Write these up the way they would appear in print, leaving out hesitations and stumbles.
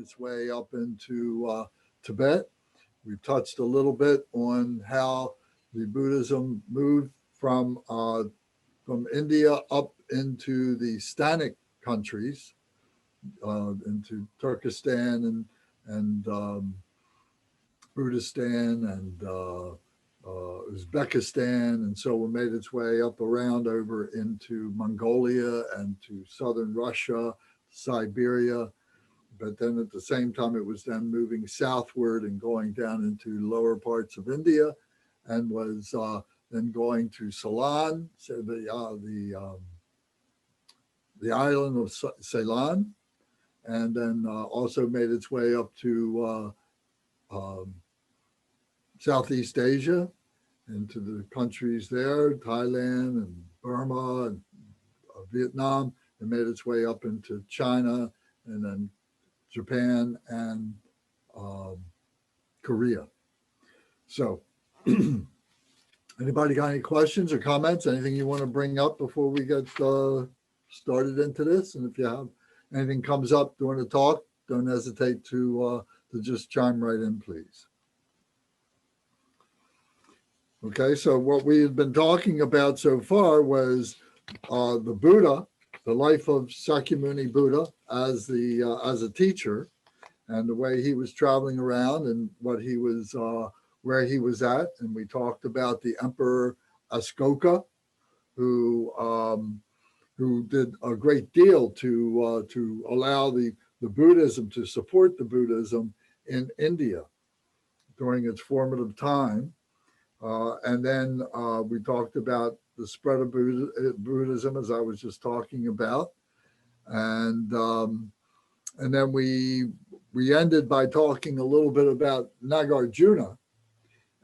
its way up into Tibet. We touched a little bit on how the Buddhism moved from India up into the Stanic countries, into Turkestan and Buddhistan and Uzbekistan, and so it made its way up around over into Mongolia and to southern Russia, Siberia. But then at the same time, it was then moving southward and going down into lower parts of India, and was then going to Ceylon, so the island of Ceylon, and then also made its way up to Southeast Asia, into the countries there, Thailand and Burma and Vietnam, and made its way up into China and then Japan and Korea. So anybody got any questions or comments, anything you want to bring up before we get started into this? And if you have anything comes up during the talk, don't hesitate to just chime right in, please. Okay, so what we had been talking about so far was the Buddha, the life of Shakyamuni Buddha as a teacher, and the way he was traveling around and what he was where he was at. And we talked about the Emperor Ashoka, who did a great deal to allow the Buddhism, to support the Buddhism in India during its formative time. And then we talked about the spread of Buddhism, as I was just talking about. And then we ended by talking a little bit about Nagarjuna.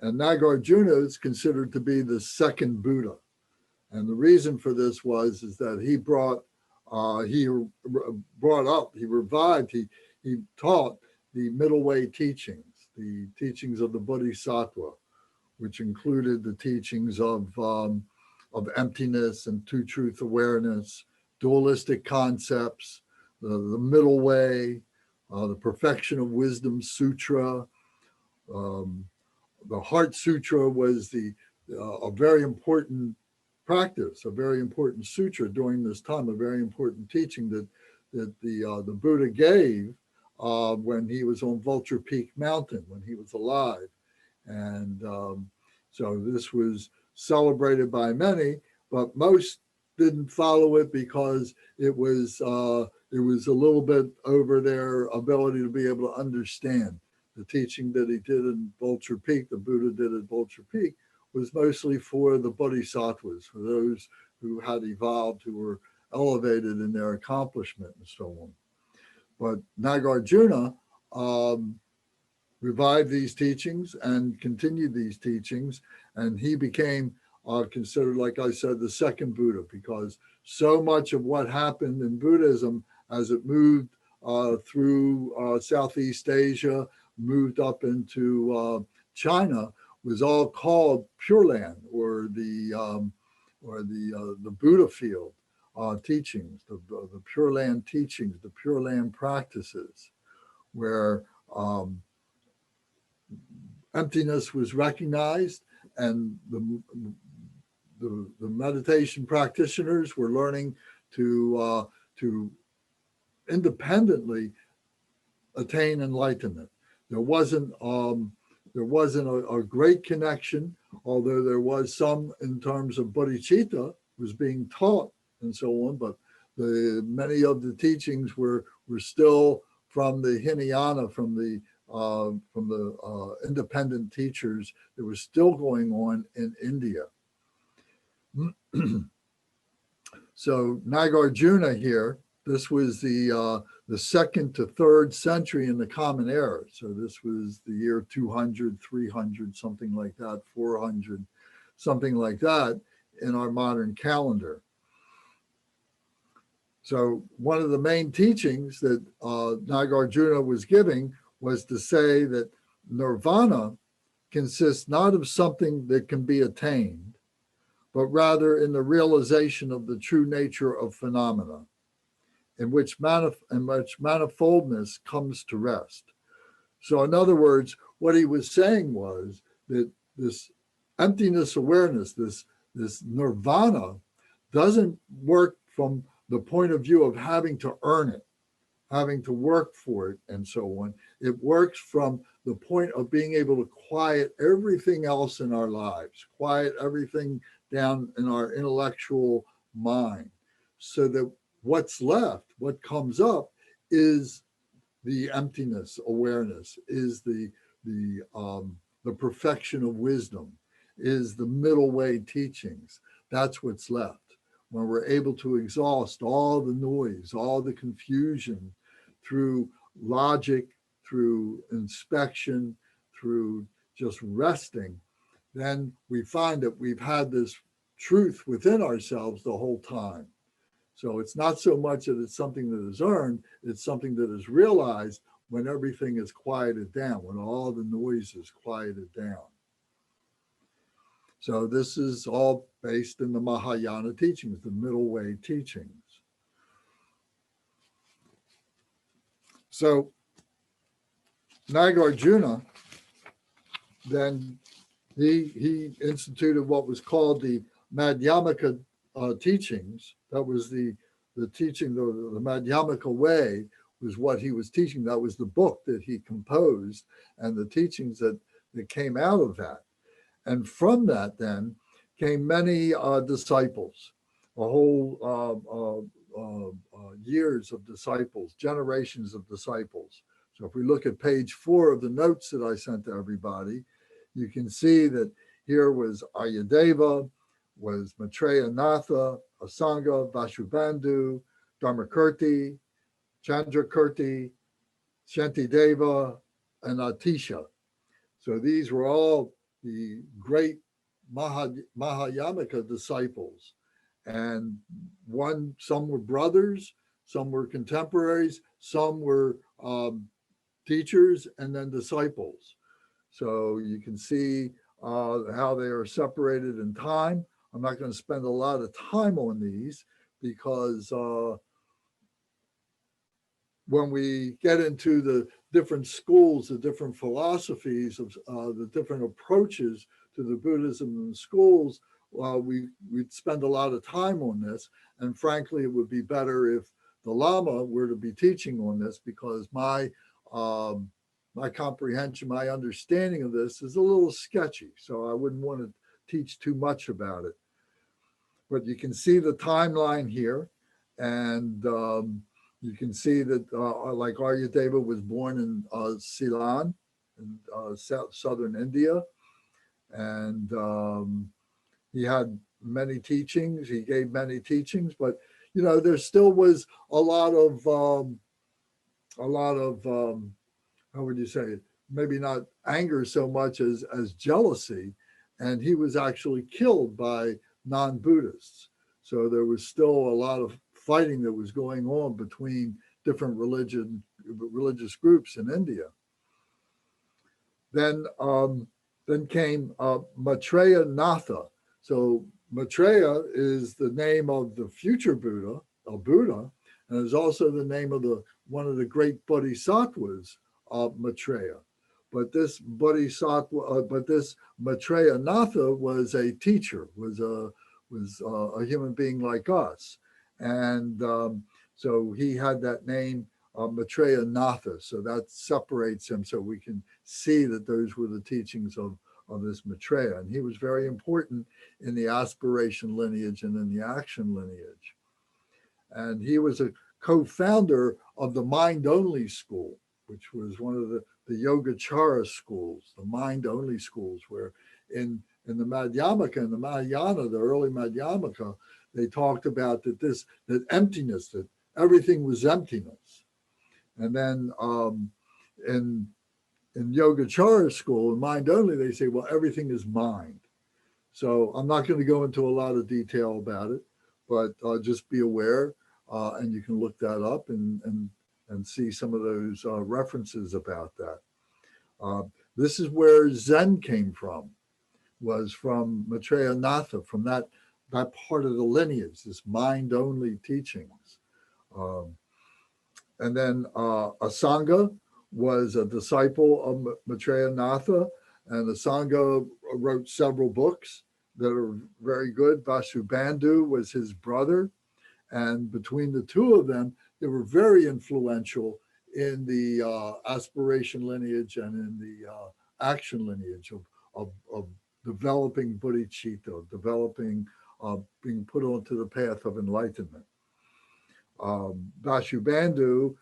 And Nagarjuna is considered to be the second Buddha. And the reason for this is that he taught the middle way teachings, the teachings of the Bodhisattva, which included the teachings of emptiness and two-truth awareness, dualistic concepts, the middle way, the Perfection of Wisdom Sutra. The Heart Sutra was a very important practice, a very important sutra during this time, a very important teaching that the Buddha gave when he was on Vulture Peak Mountain, when he was alive. And so this was celebrated by many, but most didn't follow it because it was a little bit over their ability to be able to understand. The teaching that he did in Vulture Peak, the Buddha did at Vulture Peak, was mostly for the bodhisattvas, for those who had evolved, who were elevated in their accomplishment and so on. But Nagarjuna revived these teachings and continued these teachings, and he became considered, like I said, the second Buddha, because so much of what happened in Buddhism as it moved through Southeast Asia, moved up into China, was all called Pure Land, or the Buddha field teachings, the Pure Land teachings, the Pure Land practices, where emptiness was recognized, and the meditation practitioners were learning to independently attain enlightenment. There wasn't a great connection, although there was some in terms of bodhicitta was being taught and so on, but many of the teachings were still from the Hinayana, from the independent teachers that was still going on in India. So Nagarjuna here, this was the 2nd to 3rd century in the Common Era. So this was the year 200, 300, something like that, 400, something like that in our modern calendar. So one of the main teachings that Nagarjuna was giving was to say that nirvana consists not of something that can be attained, but rather in the realization of the true nature of phenomena. in which manifoldness comes to rest. So in other words, what he was saying was that this emptiness awareness, this nirvana, doesn't work from the point of view of having to earn it, having to work for it, and so on. It works from the point of being able to quiet everything else in our lives, quiet everything down in our intellectual mind, so that what's left, what comes up, is the emptiness awareness, is the perfection of wisdom, is the middle way teachings. That's what's left. When we're able to exhaust all the noise, all the confusion through logic, through inspection, through just resting, then we find that we've had this truth within ourselves the whole time. So it's not so much that it's something that is earned, it's something that is realized when everything is quieted down, when all the noise is quieted down. So this is all based in the Mahayana teachings, the middle way teachings. So Nagarjuna, then he instituted what was called the Madhyamika teachings. That was the teaching, the Madhyamika way was what he was teaching. That was the book that he composed and the teachings that came out of that. And from that then came many disciples, a whole years of disciples, generations of disciples. So if we look at page 4 of the notes that I sent to everybody, you can see that here was Aryadeva, was Maitreya Natha, Asanga, Vasubandhu, Dharmakirti, Chandrakirti, Shantideva, and Atisha. So these were all the great Mahayamika disciples. And some were brothers, some were contemporaries, some were teachers, and then disciples. So you can see how they are separated in time. I'm not going to spend a lot of time on these because when we get into the different schools, the different philosophies of the different approaches to the Buddhism and the schools, we'd spend a lot of time on this. And frankly, it would be better if the Lama were to be teaching on this, because my comprehension, my understanding of this is a little sketchy. So I wouldn't want to teach too much about it. But you can see the timeline here. And you can see that like Aryadeva was born in Ceylon, in southern India. And he had many teachings. He gave many teachings, but there still was a lot of how would you say it? Maybe not anger so much as jealousy. And he was actually killed by non-Buddhists. So there was still a lot of fighting that was going on between different religious groups in India. Then came Maitreya Natha. So Maitreya is the name of the future Buddha, and is also the name of one of the great bodhisattvas of Maitreya. But this bodhisattva, this Maitreya Natha was a teacher, was a human being like us, and so he had that name Maitreya Natha. So that separates him, so we can see that those were the teachings of this Maitreya, and he was very important in the aspiration lineage and in the action lineage. And he was a co-founder of the mind-only school, which was one of the Yogacara schools, the mind-only schools, where in the Madhyamika and the Mahayana, the early Madhyamika, they talked about that emptiness, that everything was emptiness. And then in Yogacara school, in mind-only, they say, well, everything is mind. So I'm not going to go into a lot of detail about it, but just be aware, and you can look that up and see some of those references about that. This is where Zen came from, was from Maitreya Natha, from that part of the lineage, this mind-only teachings. And then Asanga was a disciple of Maitreya Natha, and Asanga wrote several books that are very good. Vasubandhu was his brother, and between the two of them, they were very influential in the aspiration lineage and in the action lineage of developing bodhicitta, developing, being put onto the path of enlightenment. Vasubandhu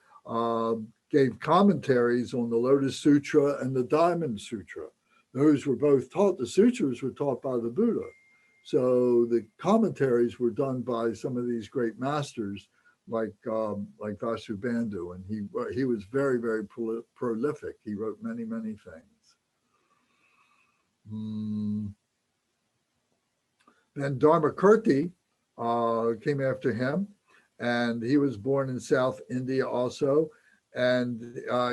gave commentaries on the Lotus Sutra and the Diamond Sutra. Those were both taught, the sutras were taught by the Buddha. So the commentaries were done by some of these great masters like Vasubandhu, and he was very, very prolific. He wrote many, many things. Then Dharmakirti came after him, and he was born in South India also, and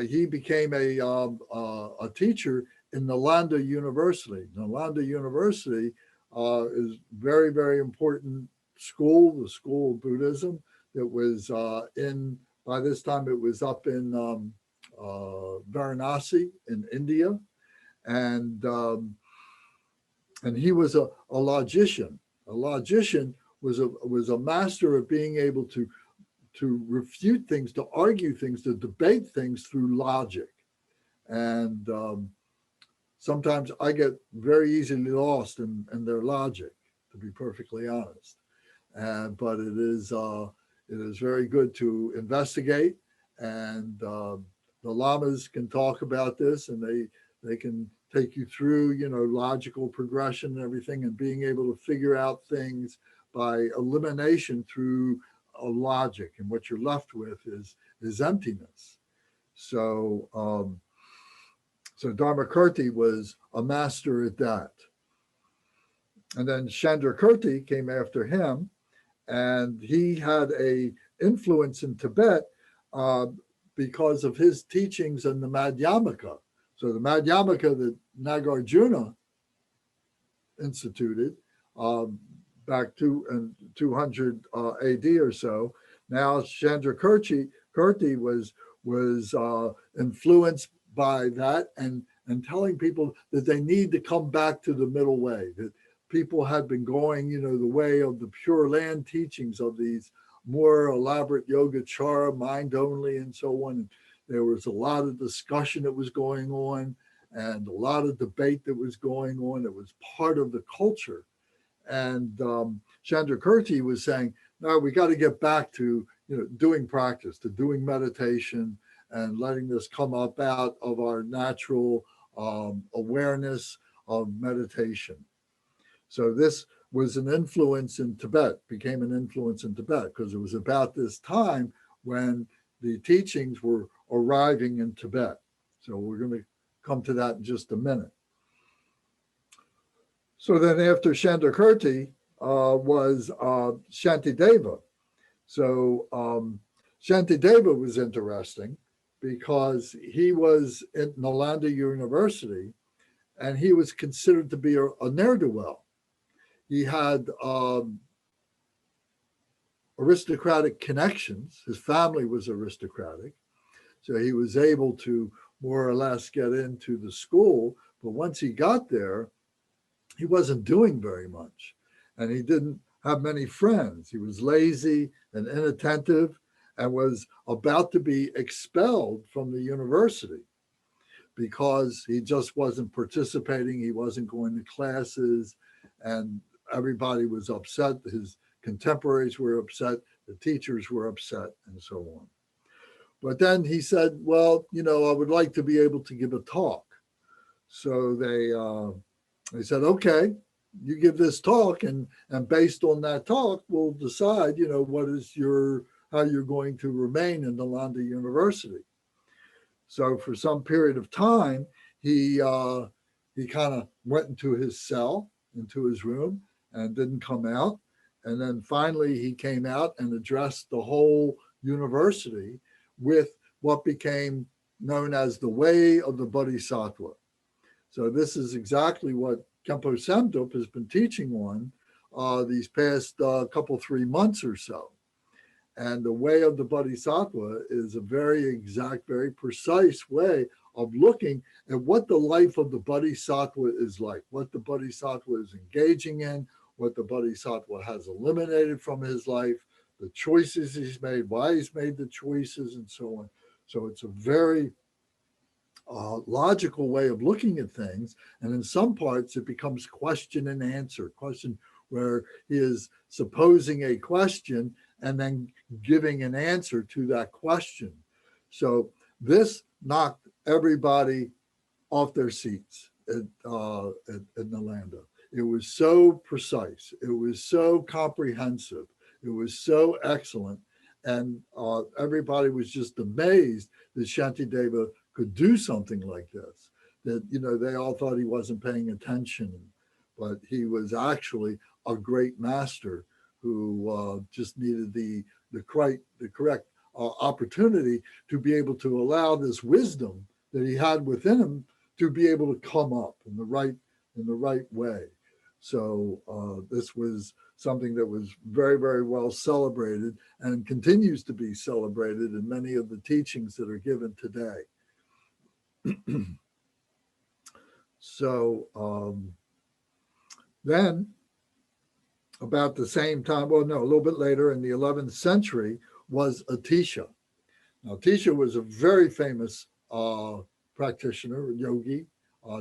he became a teacher in Nalanda University. Nalanda University is very, very important school, the school of Buddhism. It was by this time it was up in Varanasi in India. And he was a logician. A logician was a master of being able to refute things, to argue things, to debate things through logic. And sometimes I get very easily lost in their logic, to be perfectly honest. But it is very good to investigate, and the lamas can talk about this, and they can take you through, logical progression and everything, and being able to figure out things by elimination through a logic, and what you're left with is emptiness. So Dharmakirti was a master at that. And then Chandrakirti came after him, and he had a influence in Tibet because of his teachings in the Madhyamika. So the Madhyamika that Nagarjuna instituted back to 200 AD or so. Now Chandrakirti was influenced by that, and telling people that they need to come back to the middle way, that people had been going, the way of the Pure Land teachings of these more elaborate yogacara, mind only, and so on. And there was a lot of discussion that was going on, and a lot of debate that was going on. It was part of the culture. And Chandrakirti was saying, no, we got to get back to doing practice, to doing meditation, and letting this come up out of our natural awareness of meditation. So this was an influence in Tibet, became an influence in Tibet, because it was about this time when the teachings were arriving in Tibet. So we're going to come to that in just a minute. So then after Chandrakirti was Shantideva. So Shantideva was interesting because he was at Nalanda University, and he was considered to be a ne'er-do-well. He had aristocratic connections. His family was aristocratic. So he was able to more or less get into the school. But once he got there, he wasn't doing very much. And he didn't have many friends. He was lazy and inattentive, and was about to be expelled from the university because he just wasn't participating. He wasn't going to classes, and everybody was upset. His contemporaries were upset. The teachers were upset, and so on. But then he said, well, I would like to be able to give a talk. So they said, okay, you give this talk, and based on that talk, we'll decide, what is how you're going to remain in Nalanda University. So for some period of time, he kind of went into his cell, into his room, and didn't come out. And then finally he came out and addressed the whole university with what became known as the way of the Bodhisattva. So this is exactly what Khenpo Samdrup has been teaching on these past 3 months or so. And the way of the Bodhisattva is a very exact, very precise way of looking at what the life of the Bodhisattva is like, what the Bodhisattva is engaging in, what the Bodhisattva has eliminated from his life, the choices he's made, why he's made the choices, and so on. So it's a very logical way of looking at things. And in some parts, it becomes question and answer, question where he is supposing a question and then giving an answer to that question. So this knocked everybody off their seats at Nalanda. It was so precise. It was so comprehensive. It was so excellent. And everybody was just amazed that Shantideva could do something like this. That, you know, they all thought he wasn't paying attention, but he was actually a great master who just needed the correct opportunity to be able to allow this wisdom that he had within him to be able to come up in the right way. So this was something that was very, very well celebrated and continues to be celebrated in many of the teachings that are given today. So then about the same time, well, no, a little bit later in the 11th century was Atisha. Now, Atisha was a very famous practitioner, yogi,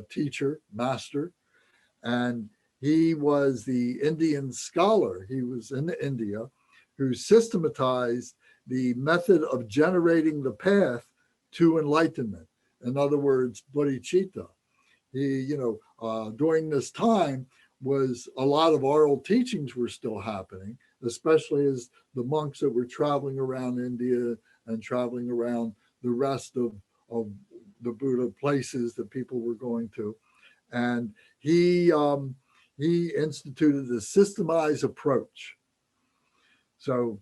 teacher, master, and he was the Indian scholar. He was in India who systematized the method of generating the path to enlightenment. In other words, bodhicitta. He, during this time was a lot of oral teachings were still happening, especially as the monks that were traveling around India and traveling around the rest of the Buddha places that people were going to. And he instituted a systemized approach. So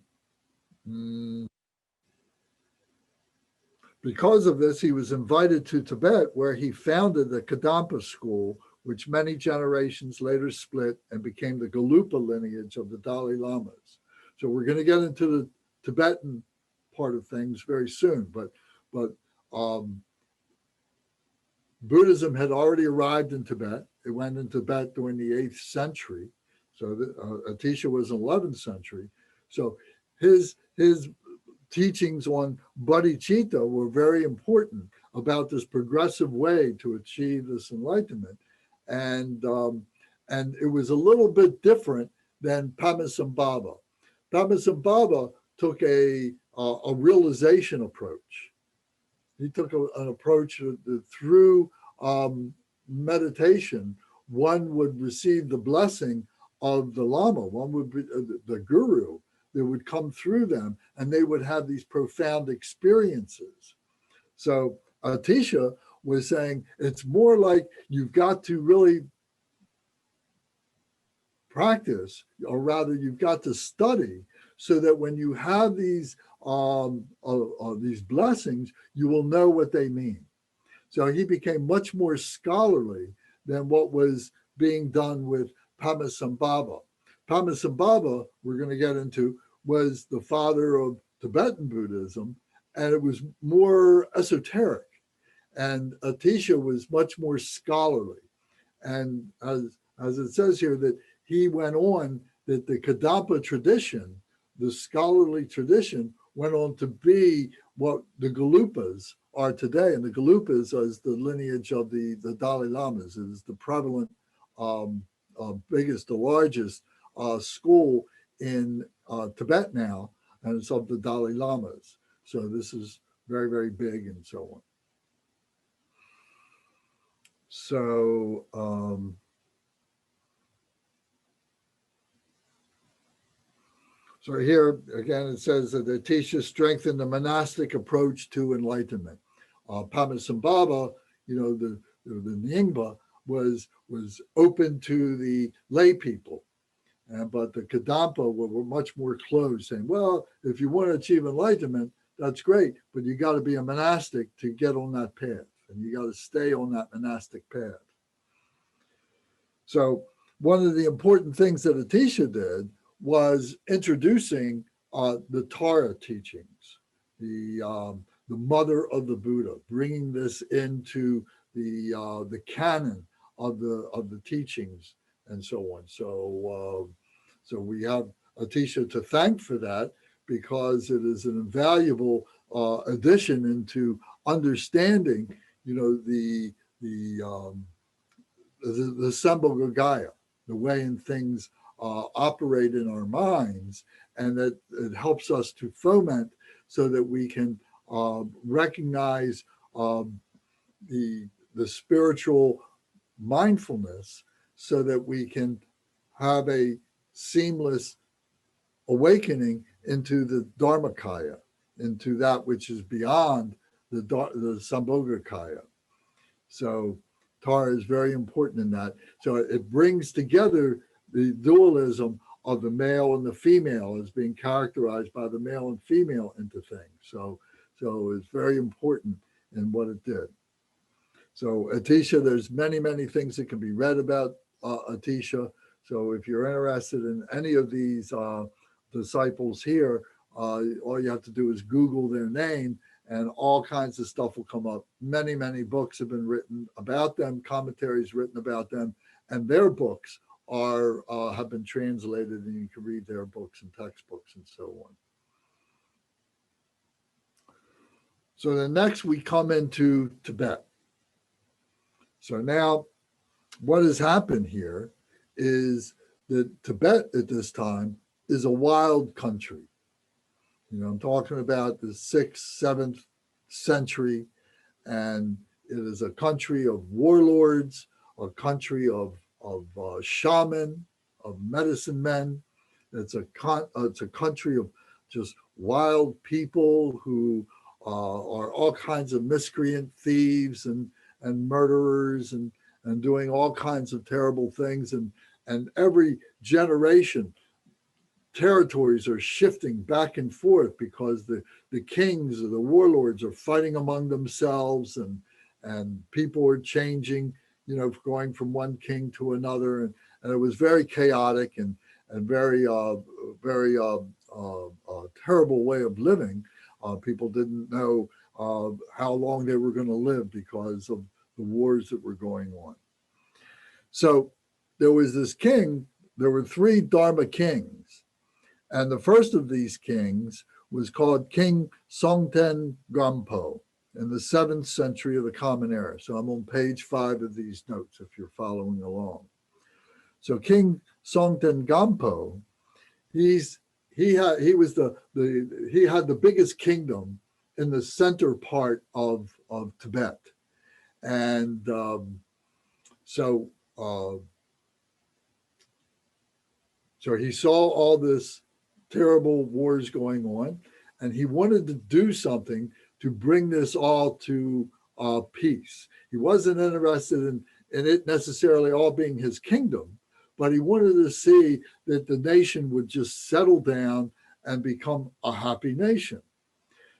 because of this, he was invited to Tibet, where he founded the Kadampa school, which many generations later split and became the Gelugpa lineage of the Dalai Lamas. So we're going to get into the Tibetan part of things very soon, but Buddhism had already arrived in Tibet. It went in Tibet during the 8th century. So Atisha was in the 11th century. So his teachings on bodhicitta were very important about this progressive way to achieve this enlightenment. And it was a little bit different than Padmasambhava. Padmasambhava took a realization approach. He took an approach that through meditation, one would receive the blessing of the Lama, one would be the guru that would come through them, and they would have these profound experiences. So Atisha was saying it's more like you've got to really practice, or rather you've got to study, so that when you have these blessings, you will know what they mean. So he became much more scholarly than what was being done with Padmasambhava. Padmasambhava, we're going to get into, was the father of Tibetan Buddhism, and it was more esoteric. And Atisha was much more scholarly. And as it says here, that he went on, that the Kadampa tradition, the scholarly tradition, went on to be what the Gelugpas are today. And the Gelugpas is the lineage of the Dalai Lamas. It is the prevalent, biggest, the largest school in Tibet now, and it's of the Dalai Lamas. So this is very, very big and so on. So so here again it says that Atisha strengthened the monastic approach to enlightenment. Padmasambhava, the Nyingma was open to the lay people, but the Kadampa were much more closed, saying, well, if you want to achieve enlightenment, that's great, but you got to be a monastic to get on that path, and you got to stay on that monastic path. So one of the important things that Atisha did was introducing the Torah teachings, the mother of the Buddha, bringing this into the canon of the teachings and so on. So we have Atisha to thank for that, because it is an invaluable addition into understanding, the Sambhogaya, the way in things operate in our minds, and that it helps us to foment so that we can recognize the spiritual mindfulness, so that we can have a seamless awakening into the Dharmakaya, into that which is beyond the Sambhogakaya. So Tara is very important in that. So it brings together the dualism of the male and the female as being characterized by the male and female into things. So it's very important in what it did. So Atisha, there's many, many things that can be read about Atisha. So if you're interested in any of these disciples here, all you have to do is Google their name, and all kinds of stuff will come up. Many, many books have been written about them, commentaries written about them, and their books have been translated, and you can read their books and textbooks and so on. So then next we come into Tibet. So now what has happened here is that Tibet at this time is a wild country. I'm talking about the 6th, 7th century, and it is a country of warlords, a country of shaman, of medicine men. It's a country of just wild people who are all kinds of miscreant thieves and murderers and doing all kinds of terrible things. And every generation, territories are shifting back and forth, because the kings or the warlords are fighting among themselves, and people are changing, going from one king to another. And it was very chaotic and very terrible way of living. People didn't know how long they were going to live because of the wars that were going on. So there was this king. There were 3 Dharma Kings. And the first of these kings was called King Songten Gampo in the 7th century of the Common Era. So I'm on page 5 of these notes if you're following along. So King Songten Gampo, he had the biggest kingdom in the center part of Tibet, and so he saw all this terrible wars going on, and he wanted to do something to bring this all to peace. He wasn't interested in it necessarily all being his kingdom, but he wanted to see that the nation would just settle down and become a happy nation.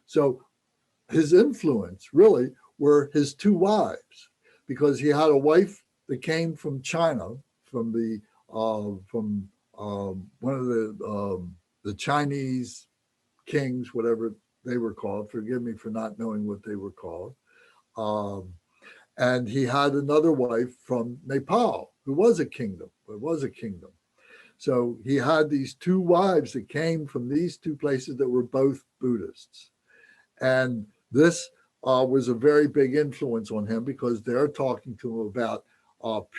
So his influence really were his 2 wives, because he had a wife that came from China, from one of the Chinese kings, whatever they were called. Forgive me for not knowing what they were called. And he had another wife from Nepal, who was a kingdom. It was a kingdom. So he had these 2 wives that came from these 2 places that were both Buddhists. And this was a very big influence on him, because they're talking to him about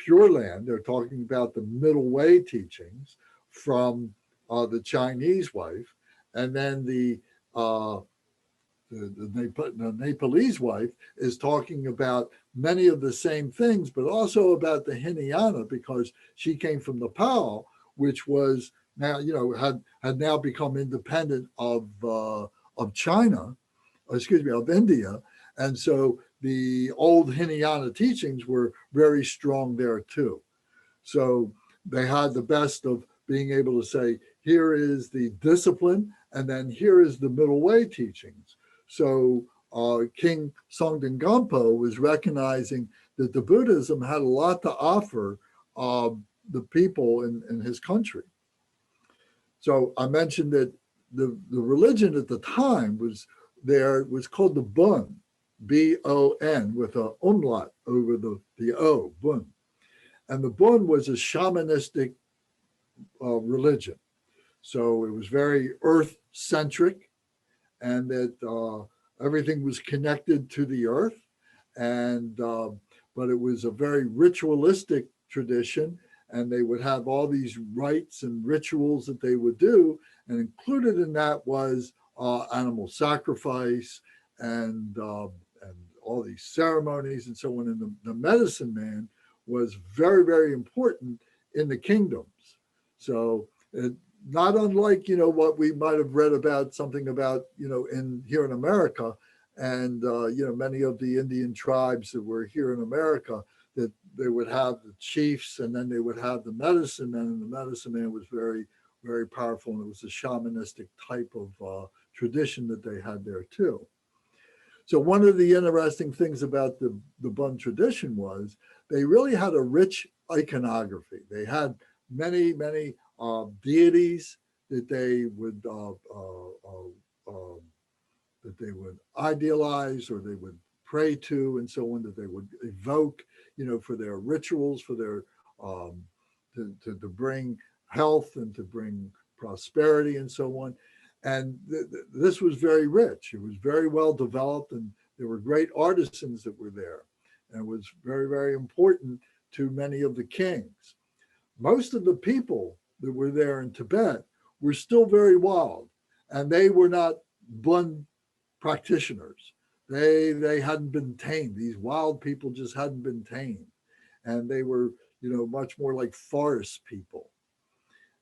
Pure Land. They're talking about the middle way teachings from the Chinese wife. And then the Nepalese wife is talking about many of the same things, but also about the Hinayana, because she came from Nepal, which was now, had now become independent of China, of India. And so the old Hinayana teachings were very strong there too. So they had the best of being able to say, here is the discipline, and then here is the middle way teachings. So King Songten Gampo was recognizing that the Buddhism had a lot to offer the people in his country. So I mentioned that the religion at the time was called the Bun, B-O-N, with a umlaut over the O, Bun. And the Bun was a shamanistic religion. So it was very earth-centric, and that everything was connected to the earth. And but it was a very ritualistic tradition, and they would have all these rites and rituals that they would do, and included in that was animal sacrifice and all these ceremonies and so on. And the medicine man was very, very important in the kingdoms. So not unlike, what we might have read about, something about, here in America, and, many of the Indian tribes that were here in America, that they would have the chiefs, and then they would have the medicine man, and the medicine man was very, very powerful. And it was a shamanistic type of tradition that they had there too. So one of the interesting things about the Bun tradition was they really had a rich iconography. They had many, many deities that they would idealize, or they would pray to, and so on, that they would evoke, for their rituals, for their to bring health and to bring prosperity and so on. And this was very rich. It was very well developed, and there were great artisans that were there. And it was very, very important to many of the kings. Most of the people that were there in Tibet were still very wild, and they were not Bun practitioners. They hadn't been tamed. These wild people just hadn't been tamed. And they were, much more like forest people.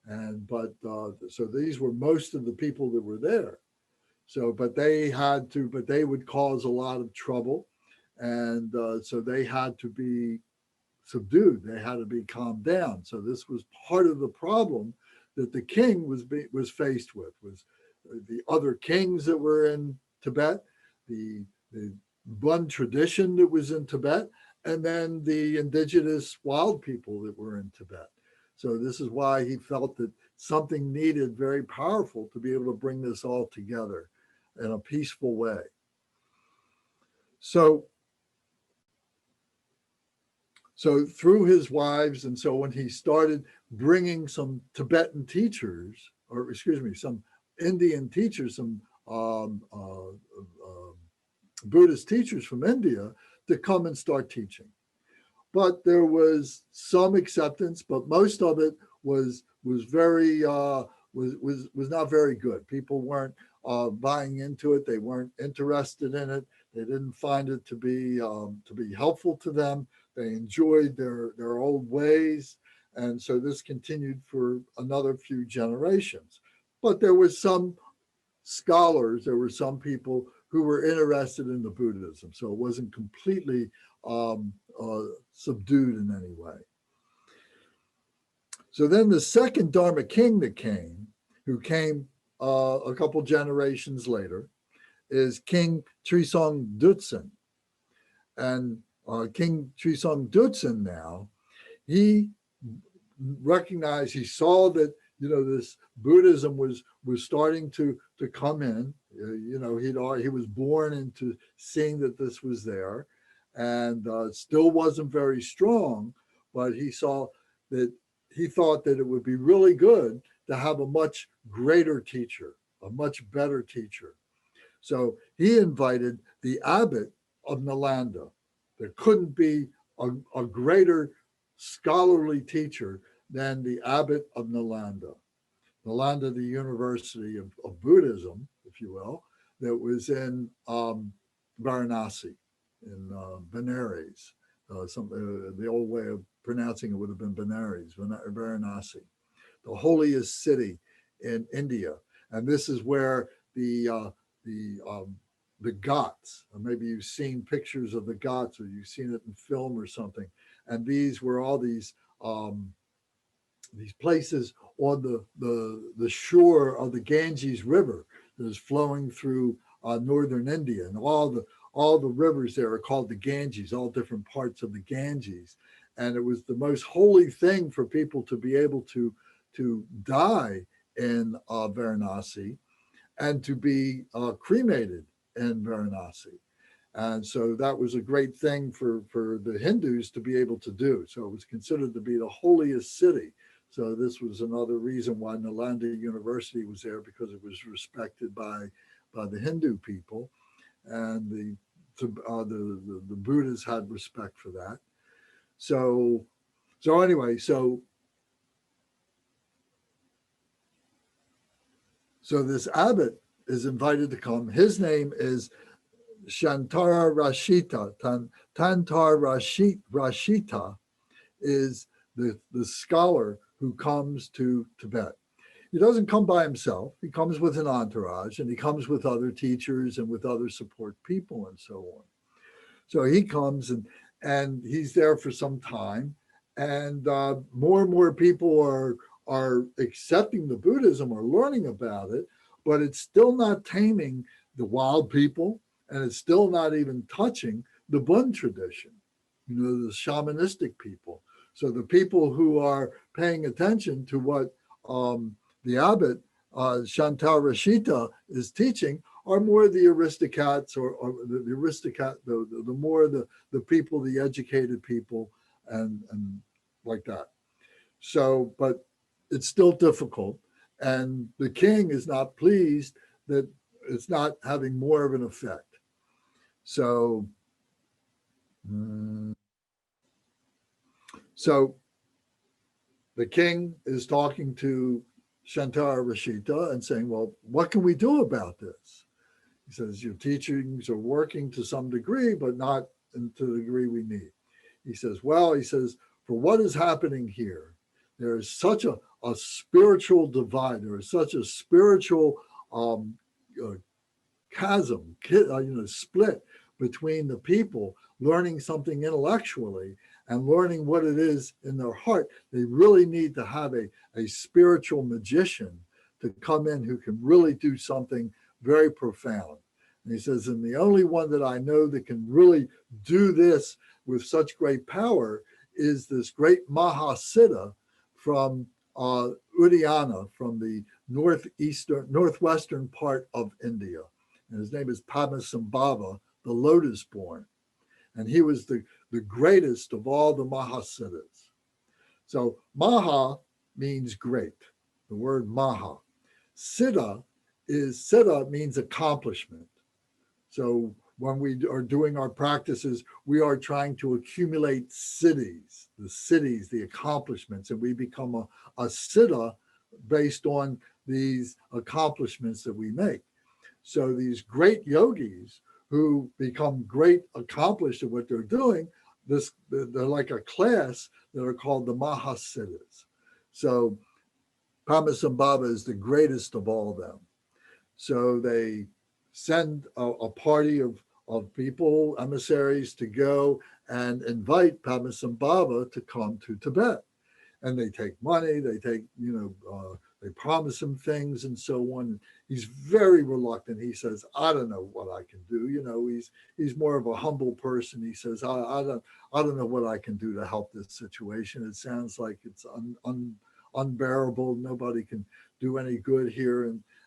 So these were most of the people that were there. So, but they would cause a lot of trouble. And so they had to be subdued. They had to be calmed down. So this was part of the problem that the king was faced with, was the other kings that were in Tibet, the Bun tradition that was in Tibet, and then the indigenous wild people that were in Tibet. So this is why he felt that something needed very powerful to be able to bring this all together in a peaceful way. So through his wives, and so when he started bringing some Tibetan teachers, some Indian teachers, some Buddhist teachers from India to come and start teaching. But there was some acceptance, but most of it was very was not very good. People weren't buying into it. They weren't interested in it. They didn't find it to be helpful to them. They enjoyed their old ways, and so this continued for another few generations. But there was some scholars, there were some people who were interested in the Buddhism, so it wasn't completely subdued in any way. So then the second Dharma king that came, who came a couple generations later, is King Trisong Dutsen. And King Trisong Dutsen now, he recognized, he saw that, this Buddhism was starting to come in. He was born into seeing that this was there, and still wasn't very strong, but he thought that it would be really good to have a much greater teacher, a much better teacher. So he invited the abbot of Nalanda. There couldn't be a greater scholarly teacher than the abbot of Nalanda. Nalanda, the University of Buddhism, if you will, that was in Varanasi, in Benares. The old way of pronouncing it would have been Benares, Varanasi, the holiest city in India. And this is where the Ghats, or maybe you've seen pictures of the Ghats, or you've seen it in film or something. And these were all these places on the shore of the Ganges River that is flowing through northern India, and all the rivers there are called the Ganges, all different parts of the Ganges. And it was the most holy thing for people to be able to die in Varanasi. and to be cremated in Varanasi. And so that was a great thing for the Hindus to be able to do. So it was considered to be the holiest city. So this was another reason why Nalanda University was there, because it was respected by the Hindu people, and the Buddhists had respect for that. So anyway, so this abbot is invited to come. His name is Shantara Rashita. Tantar Rashita is the scholar who comes to Tibet. He doesn't come by himself. He comes with an entourage, and he comes with other teachers and with other support people and so on. So he comes and he's there for some time, and more and more people are accepting the Buddhism or learning about it, but it's still not taming the wild people, and it's still not even touching the Bund tradition, the shamanistic people. So the people who are paying attention to what the abbot, Shantar Rashita, is teaching are more the aristocrats, or the aristocrat, the more the people, the educated people, and like that. So, but it's still difficult, and the king is not pleased that it's not having more of an effect. So, the king is talking to Shantara Rashita and saying, well, what can we do about this? He says, your teachings are working to some degree, but not to the degree we need. He says, for what is happening here, there is such a spiritual divide. There is such a spiritual chasm, split between the people learning something intellectually and learning what it is in their heart. They really need to have a spiritual magician to come in who can really do something very profound. And he says, and the only one that I know that can really do this with such great power is this great Mahasiddha from Udayana, from the northwestern part of India. And his name is Padmasambhava, the lotus born. And he was the greatest of all the Mahasiddhas. So Maha means great, the word Maha. Siddha means accomplishment. So when we are doing our practices, we are trying to accumulate siddhis, the accomplishments, and we become a siddha based on these accomplishments that we make. So these great yogis who become great accomplished at what they're doing, they're like a class that are called the Mahasiddhas. So Padmasambhava is the greatest of all of them. So they send a party of people, emissaries, to go and invite Padmasambhava to come to Tibet. And they take money, they take, they promise him things and so on. He's very reluctant. He says, I don't know what I can do. He's more of a humble person. He says, I don't know what I can do to help this situation. It sounds like it's unbearable. Nobody can do any good here.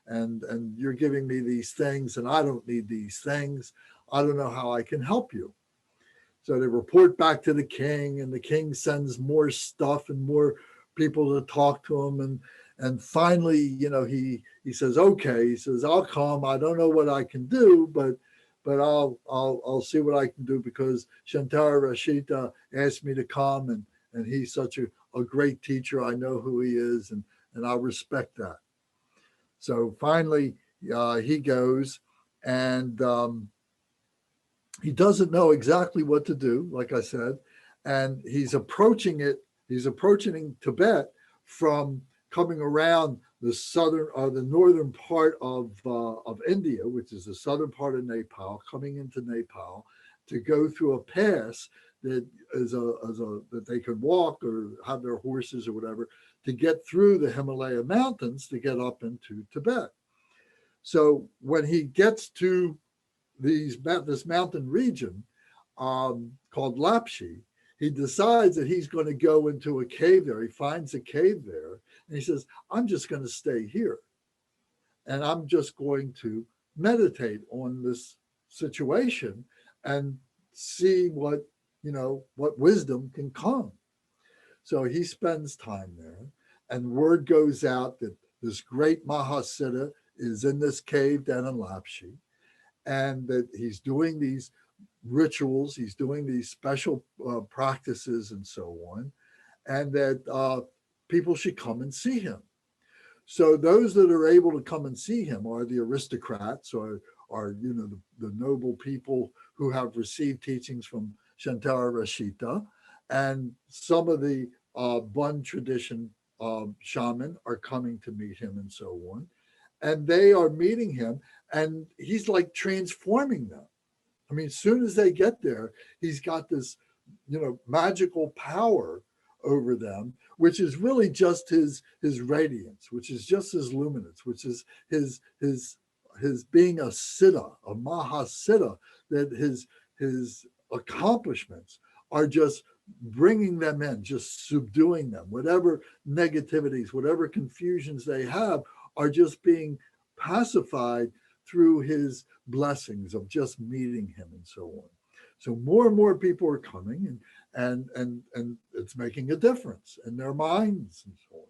And you're giving me these things, and I don't need these things. I don't know how I can help you. So they report back to the king, and the king sends more stuff and more people to talk to him. And finally, he says, okay, he says, I'll come. I don't know what I can do, but I'll see what I can do, because Shantara Rashita asked me to come, and he's such a great teacher. I know who he is, and I respect that. So finally, he goes, and he doesn't know exactly what to do, like I said, and he's approaching Tibet from coming around the southern or the northern part of India, which is the southern part of Nepal, coming into Nepal to go through a pass that is that they could walk or have their horses or whatever to get through the Himalaya mountains to get up into Tibet. So when he gets to this mountain region called Lapshi, he decides that he's going to go into a cave there. He finds a cave there, and he says, I'm just going to stay here. and I'm just going to meditate on this situation and see what, what wisdom can come. So he spends time there, and word goes out that this great Mahasiddha is in this cave down in Lapshi, and that he's doing these rituals, he's doing these special practices and so on, and that people should come and see him. So those that are able to come and see him are the aristocrats, or the noble people who have received teachings from Shantara Rashita, and some of the Bun tradition shaman are coming to meet him and so on. And they are meeting him, and he's like transforming them. I mean, as soon as they get there, he's got this, magical power over them, which is really just his radiance, which is just his luminance, which is his being a siddha, a mahasiddha, that his accomplishments are just bringing them in, just subduing them. Whatever negativities, whatever confusions they have are just being pacified through his blessings of just meeting him and so on. So more and more people are coming, and it's making a difference in their minds and so on.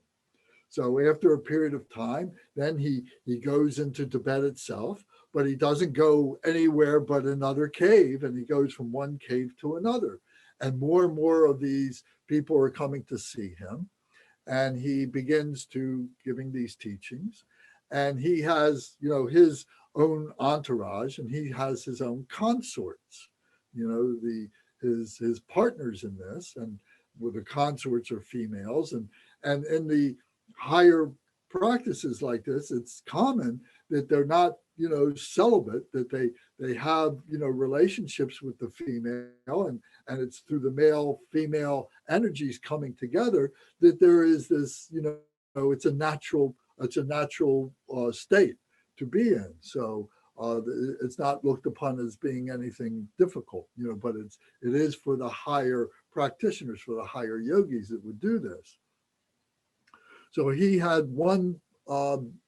So after a period of time, then he goes into Tibet itself, but he doesn't go anywhere but another cave, and he goes from one cave to another. And more of these people are coming to see him, and he begins to giving these teachings, and he has, his own entourage, and he has his own consorts, his partners in this, and where the consorts are females, and in the higher practices like this, it's common that they're not, celibate, that they have, relationships with the female, and it's through the male female energies coming together that there is this, it's a natural state to be in. So it's not looked upon as being anything difficult, but it is for the higher practitioners, for the higher yogis that would do this. So he had one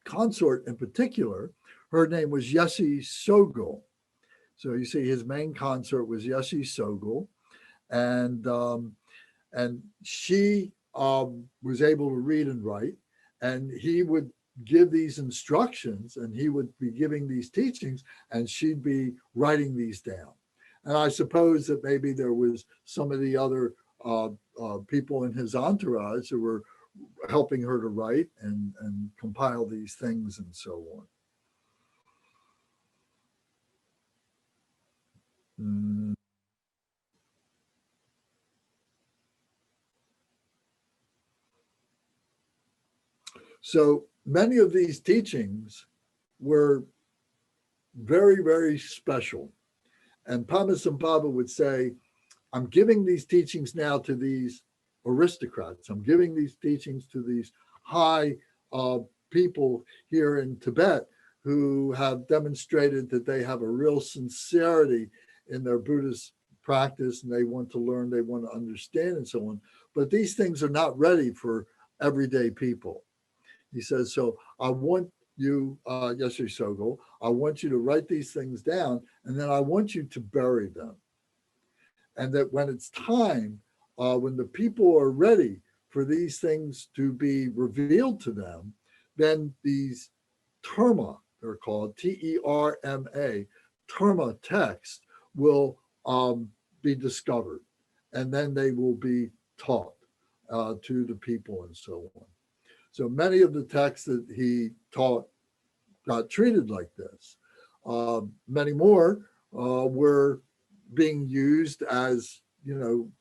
consort in particular. Her name was Yesi Sogul. So you see, his main consort was Yesi Sogul, and she was able to read and write, and he would give these instructions, and he would be giving these teachings, and she'd be writing these down. And I suppose that maybe there was some of the other people in his entourage who were helping her to write and compile these things and so on. So many of these teachings were very, very special. And Padmasambhava would say, I'm giving these teachings now to these aristocrats. I'm giving these teachings to these high people here in Tibet who have demonstrated that they have a real sincerity in their Buddhist practice, and they want to learn, they want to understand, and so on. But these things are not ready for everyday people. He says, so I want you, Yeshua Sogul, I want you to write these things down, and then I want you to bury them. And that when it's time, when the people are ready for these things to be revealed to them, then these terma, they're called Terma, terma text, will be discovered, and then they will be taught to the people and so on. So many of the texts that he taught got treated like this. Many more were being used as,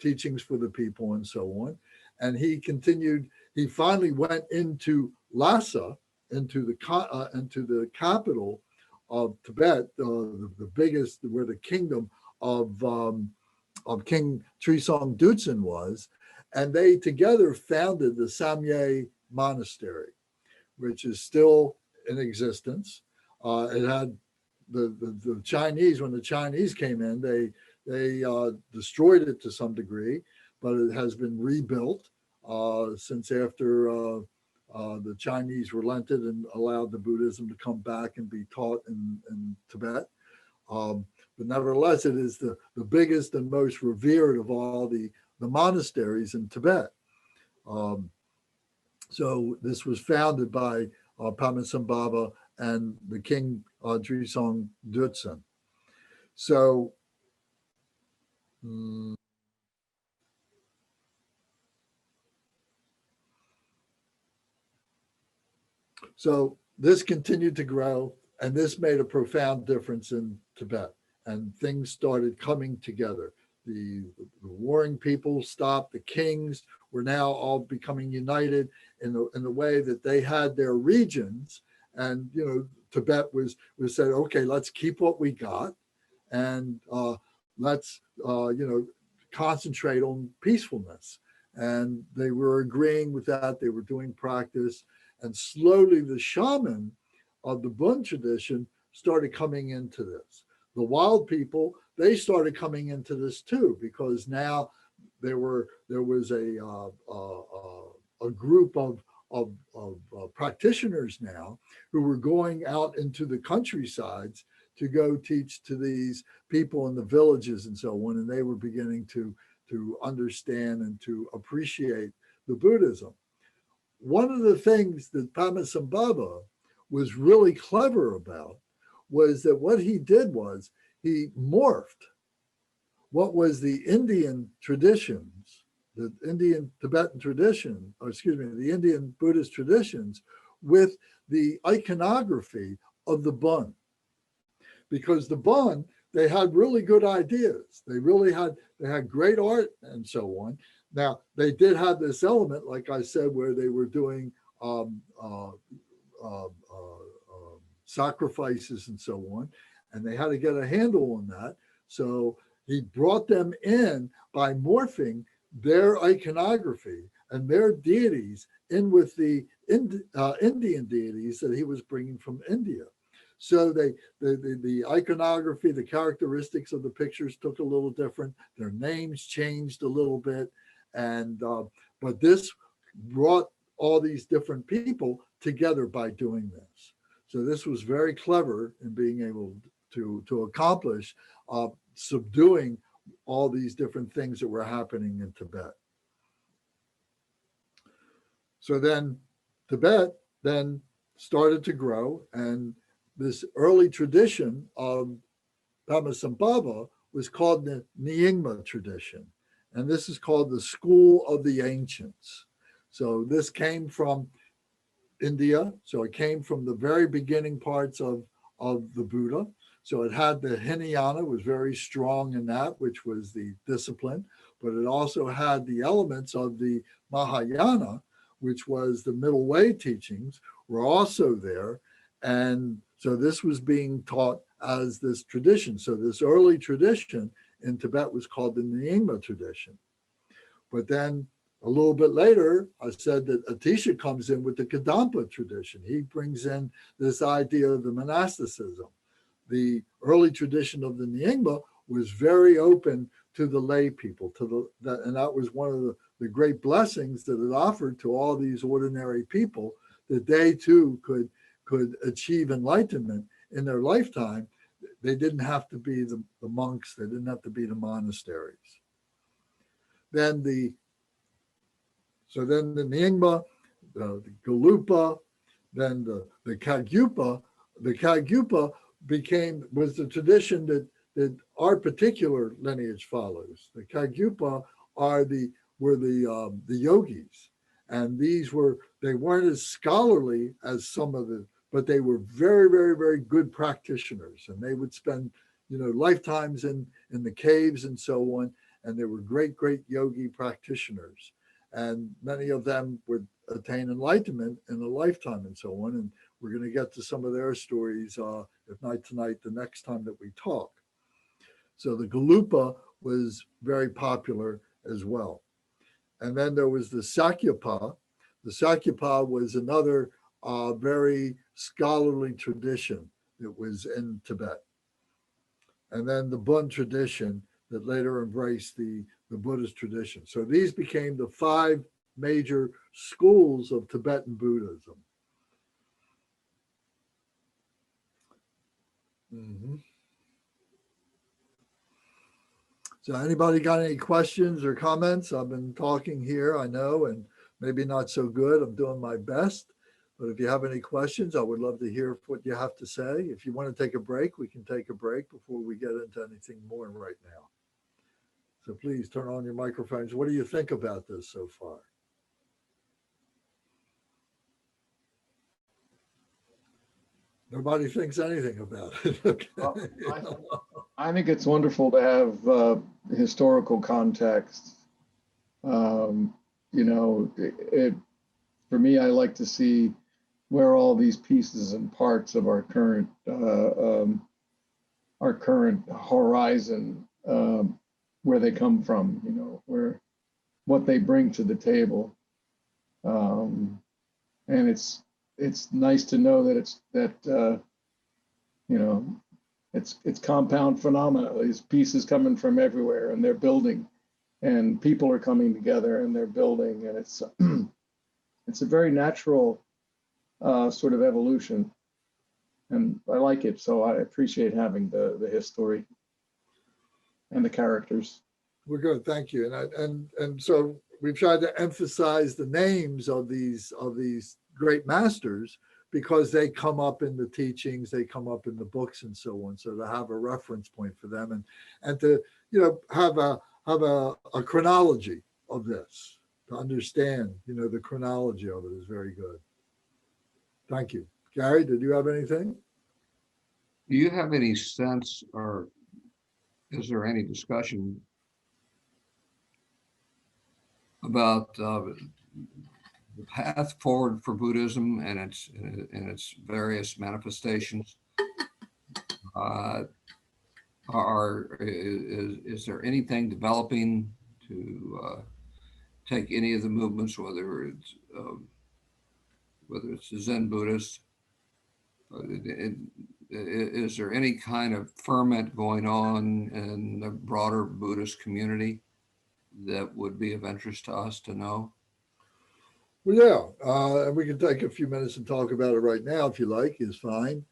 teachings for the people and so on. And he continued. He finally went into Lhasa, into the capital of Tibet, the biggest, where the kingdom of King Trisong Dutsen was, and they together founded the Samye Monastery, which is still in existence. It had the Chinese, when the Chinese came in, they destroyed it to some degree, but it has been rebuilt since after the Chinese relented and allowed the Buddhism to come back and be taught in Tibet. But nevertheless, it is the biggest and most revered of all the monasteries in Tibet. So this was founded by Padmasambhava and the king Drisong Dutsen. So so this continued to grow, and this made a profound difference in Tibet, and things started coming together. The warring people stopped. The kings were now all becoming united in the way that they had their regions. And, you know, Tibet was said, okay, let's keep what we got, and let's, you know, concentrate on peacefulness. And they were agreeing with that. They were doing practice. And slowly the shaman of the Bön tradition started coming into this. The wild people, they started coming into this too, because now there was a group of practitioners now who were going out into the countrysides to go teach to these people in the villages and so on, and they were beginning to understand and to appreciate the Buddhism. One of the things that Padmasambhava was really clever about was that what he did was he morphed what was the Indian traditions, the Indian Tibetan tradition, or excuse me, the Indian Buddhist traditions with the iconography of the Bön. Because the Bön, they had really good ideas. They had great art and so on. Now, they did have this element, like I said, where they were doing sacrifices and so on, and they had to get a handle on that. So he brought them in by morphing their iconography and their deities in with the Indian deities that he was bringing from India. So the iconography, the characteristics of the pictures took a little different. Their names changed a little bit. And but this brought all these different people together by doing this. So this was very clever in being able to accomplish subduing all these different things that were happening in Tibet. So then Tibet then started to grow, and this early tradition of Padmasambhava was called the Nyingma tradition. And this is called the School of the Ancients. So this came from India. So it came from the very beginning parts of the Buddha. So it had the Hinayana, was very strong in that, which was the discipline, but it also had the elements of the Mahayana, which was the middle way teachings, were also there. And so this was being taught as this tradition. So this early tradition in Tibet was called the Nyingma tradition. But then a little bit later, I said that Atisha comes in with the Kadampa tradition. He brings in this idea of the monasticism. The early tradition of the Nyingma was very open to the lay people, and that was one of the great blessings that it offered to all these ordinary people, that they too could achieve enlightenment in their lifetime. They didn't have to be the monks. They didn't have to be the monasteries. Then the Nyingma, the Galupa, then the Kagyupa. The Kagyupa was the tradition that our particular lineage follows. The Kagyupa were the yogis, and they weren't as scholarly as some of but they were very, very, very good practitioners, and they would spend, lifetimes in the caves and so on. And they were great, great yogi practitioners, and many of them would attain enlightenment in a lifetime and so on. And we're going to get to some of their stories, if not tonight, the next time that we talk. So the Galupa was very popular as well. And then there was the Sakyapa. The Sakyapa was another very scholarly tradition that was in Tibet. And then the Bön tradition that later embraced the Buddhist tradition. So these became the 5 major schools of Tibetan Buddhism. Mm-hmm. So anybody got any questions or comments? I've been talking here, I know, and maybe not so good. I'm doing my best. But if you have any questions, I would love to hear what you have to say. If you want to take a break, we can take a break before we get into anything more right now. So please turn on your microphones. What do you think about this so far? Nobody thinks anything about it. Okay. Well, I think it's wonderful to have historical context. You know, for me, I like to see where all these pieces and parts of our current horizon, where they come from. You know, what they bring to the table, and it's nice to know that you know, it's compound phenomena. These pieces coming from everywhere, and they're building, and people are coming together, and they're building, and it's it's a very natural sort of evolution, and I like it. So I appreciate having the history and the characters. We're good, thank you. And so we've tried to emphasize the names of these great masters because they come up in the teachings, they come up in the books and so on. So to have a reference point for them and to, you know, have a chronology of this, to understand, you know, the chronology of it is very good. Thank you. Gary, did you have anything? Do you have any sense, or is there any discussion about the path forward for Buddhism and its various manifestations? Is there anything developing to take any of the movements, whether it's the Zen Buddhist? Is there any kind of ferment going on in the broader Buddhist community that would be of interest to us to know? Well, yeah, and we can take a few minutes and talk about it right now if you like, is fine.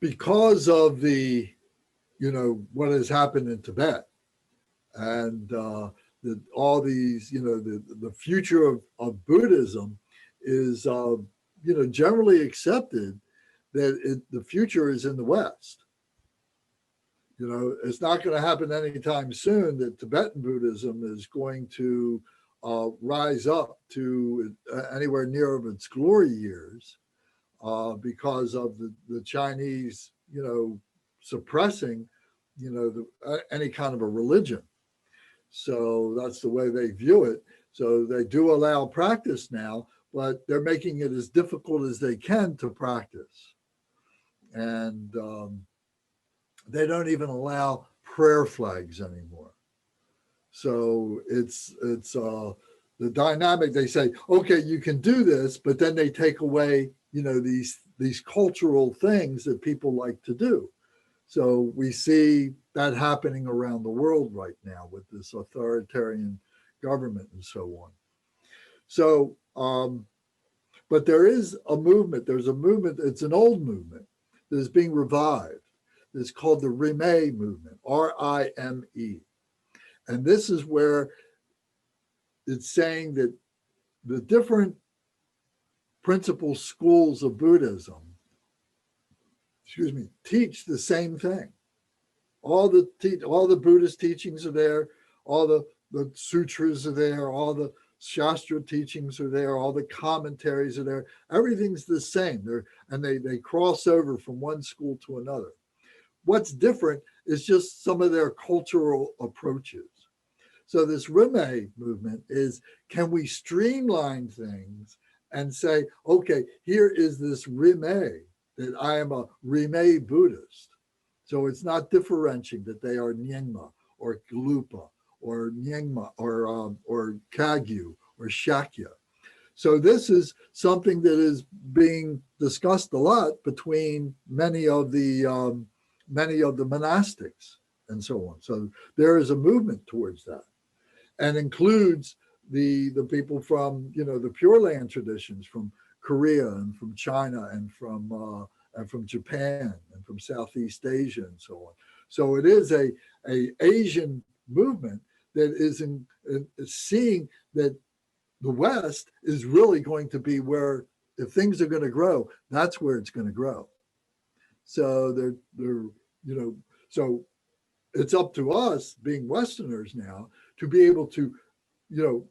Because of the, you know, what has happened in Tibet and all these, you know, the future of Buddhism is, you know, generally accepted that the future is in the West. You know, it's not going to happen anytime soon that Tibetan Buddhism is going to rise up to anywhere near of its glory years because of the Chinese, you know, suppressing, you know, any kind of a religion. So that's the way they view it. So they do allow practice now, but they're making it as difficult as they can to practice. And they don't even allow prayer flags anymore. So it's the dynamic. They say, okay, you can do this, but then they take away, you know, these cultural things that people like to do. So we see that happening around the world right now with this authoritarian government and so on. So, but there is a movement. There's a movement. It's an old movement that is being revived. It's called the Rime movement, R-I-M-E. And this is where it's saying that the different principal schools of Buddhism, teach the same thing. All the Buddhist teachings are there, all the sutras are there, all the Shastra teachings are there, all the commentaries are there. Everything's the same. They cross over from one school to another. What's different is just some of their cultural approaches. So this Rime movement is, can we streamline things and say, okay, here is this Rime, that I am a Rime Buddhist. So it's not differentiating that they are Nyingma or Gelugpa or Nyingma or Kagyu or Shakya. So this is something that is being discussed a lot between many of the monastics and so on. So there is a movement towards that. and includes the people from, you know, the Pure Land traditions from Korea and from China and from Japan and from Southeast Asia and so on. So it is a Asian movement that is seeing that the West is really going to be where, if things are going to grow, that's where it's going to grow. So they're you know, so it's up to us being Westerners now to be able to, you know,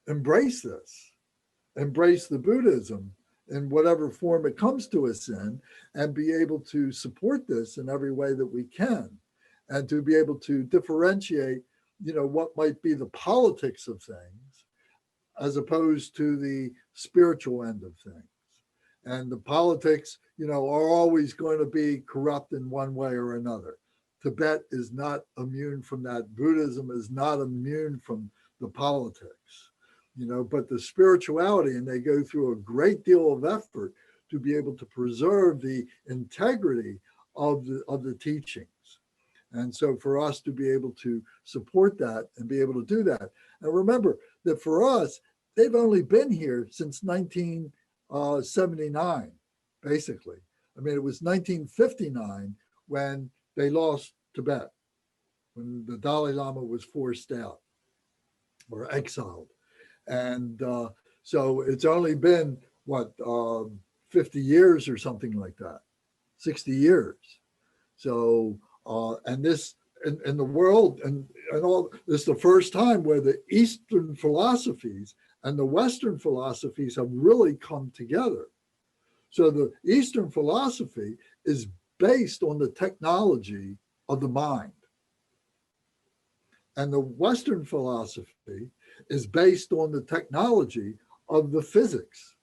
embrace this, embrace the Buddhism in whatever form it comes to us in, and be able to support this in every way that we can, and to be able to differentiate, you know, what might be the politics of things as opposed to the spiritual end of things. And the politics, you know, are always going to be corrupt in one way or another. Tibet is not immune from that. Buddhism is not immune from the politics, you know, but the spirituality, and they go through a great deal of effort to be able to preserve the integrity of the teachings. And so for us to be able to support that and be able to do that. And remember that for us, they've only been here since 1979, basically. I mean, it was 1959 when they lost Tibet, when the Dalai Lama was forced out or exiled. And so it's only been, what, 50 years or something like that, 60 years. So, and this, in the world, and all, this is the first time where the Eastern philosophies and the Western philosophies have really come together. So the Eastern philosophy is based on the technology of the mind. And the Western philosophy is based on the technology of the physics.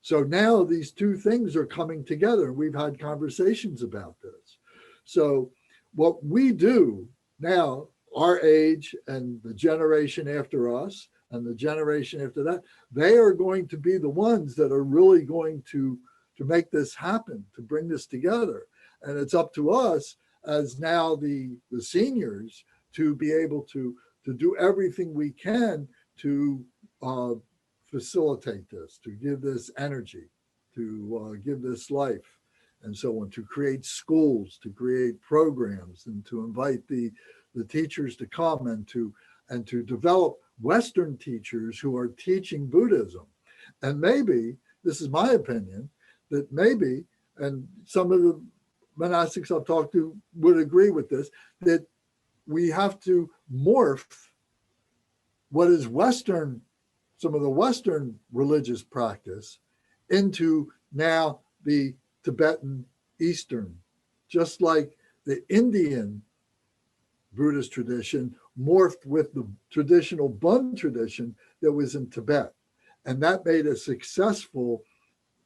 So now these two things are coming together. We've had conversations about this. So what we do now, our age and the generation after us and the generation after that, they are going to be the ones that are really going to make this happen, to bring this together. And it's up to us as now the seniors to be able to do everything we can to facilitate this, to give this energy, to give this life, and so on, to create schools, to create programs, and to invite the teachers to come and to develop Western teachers who are teaching Buddhism. And maybe, this is my opinion, that maybe, and some of the monastics I've talked to would agree with this, that we have to morph what is Western, some of the Western religious practice, into now the Tibetan Eastern, just like the Indian Buddhist tradition morphed with the traditional Bon tradition that was in Tibet. And that made a successful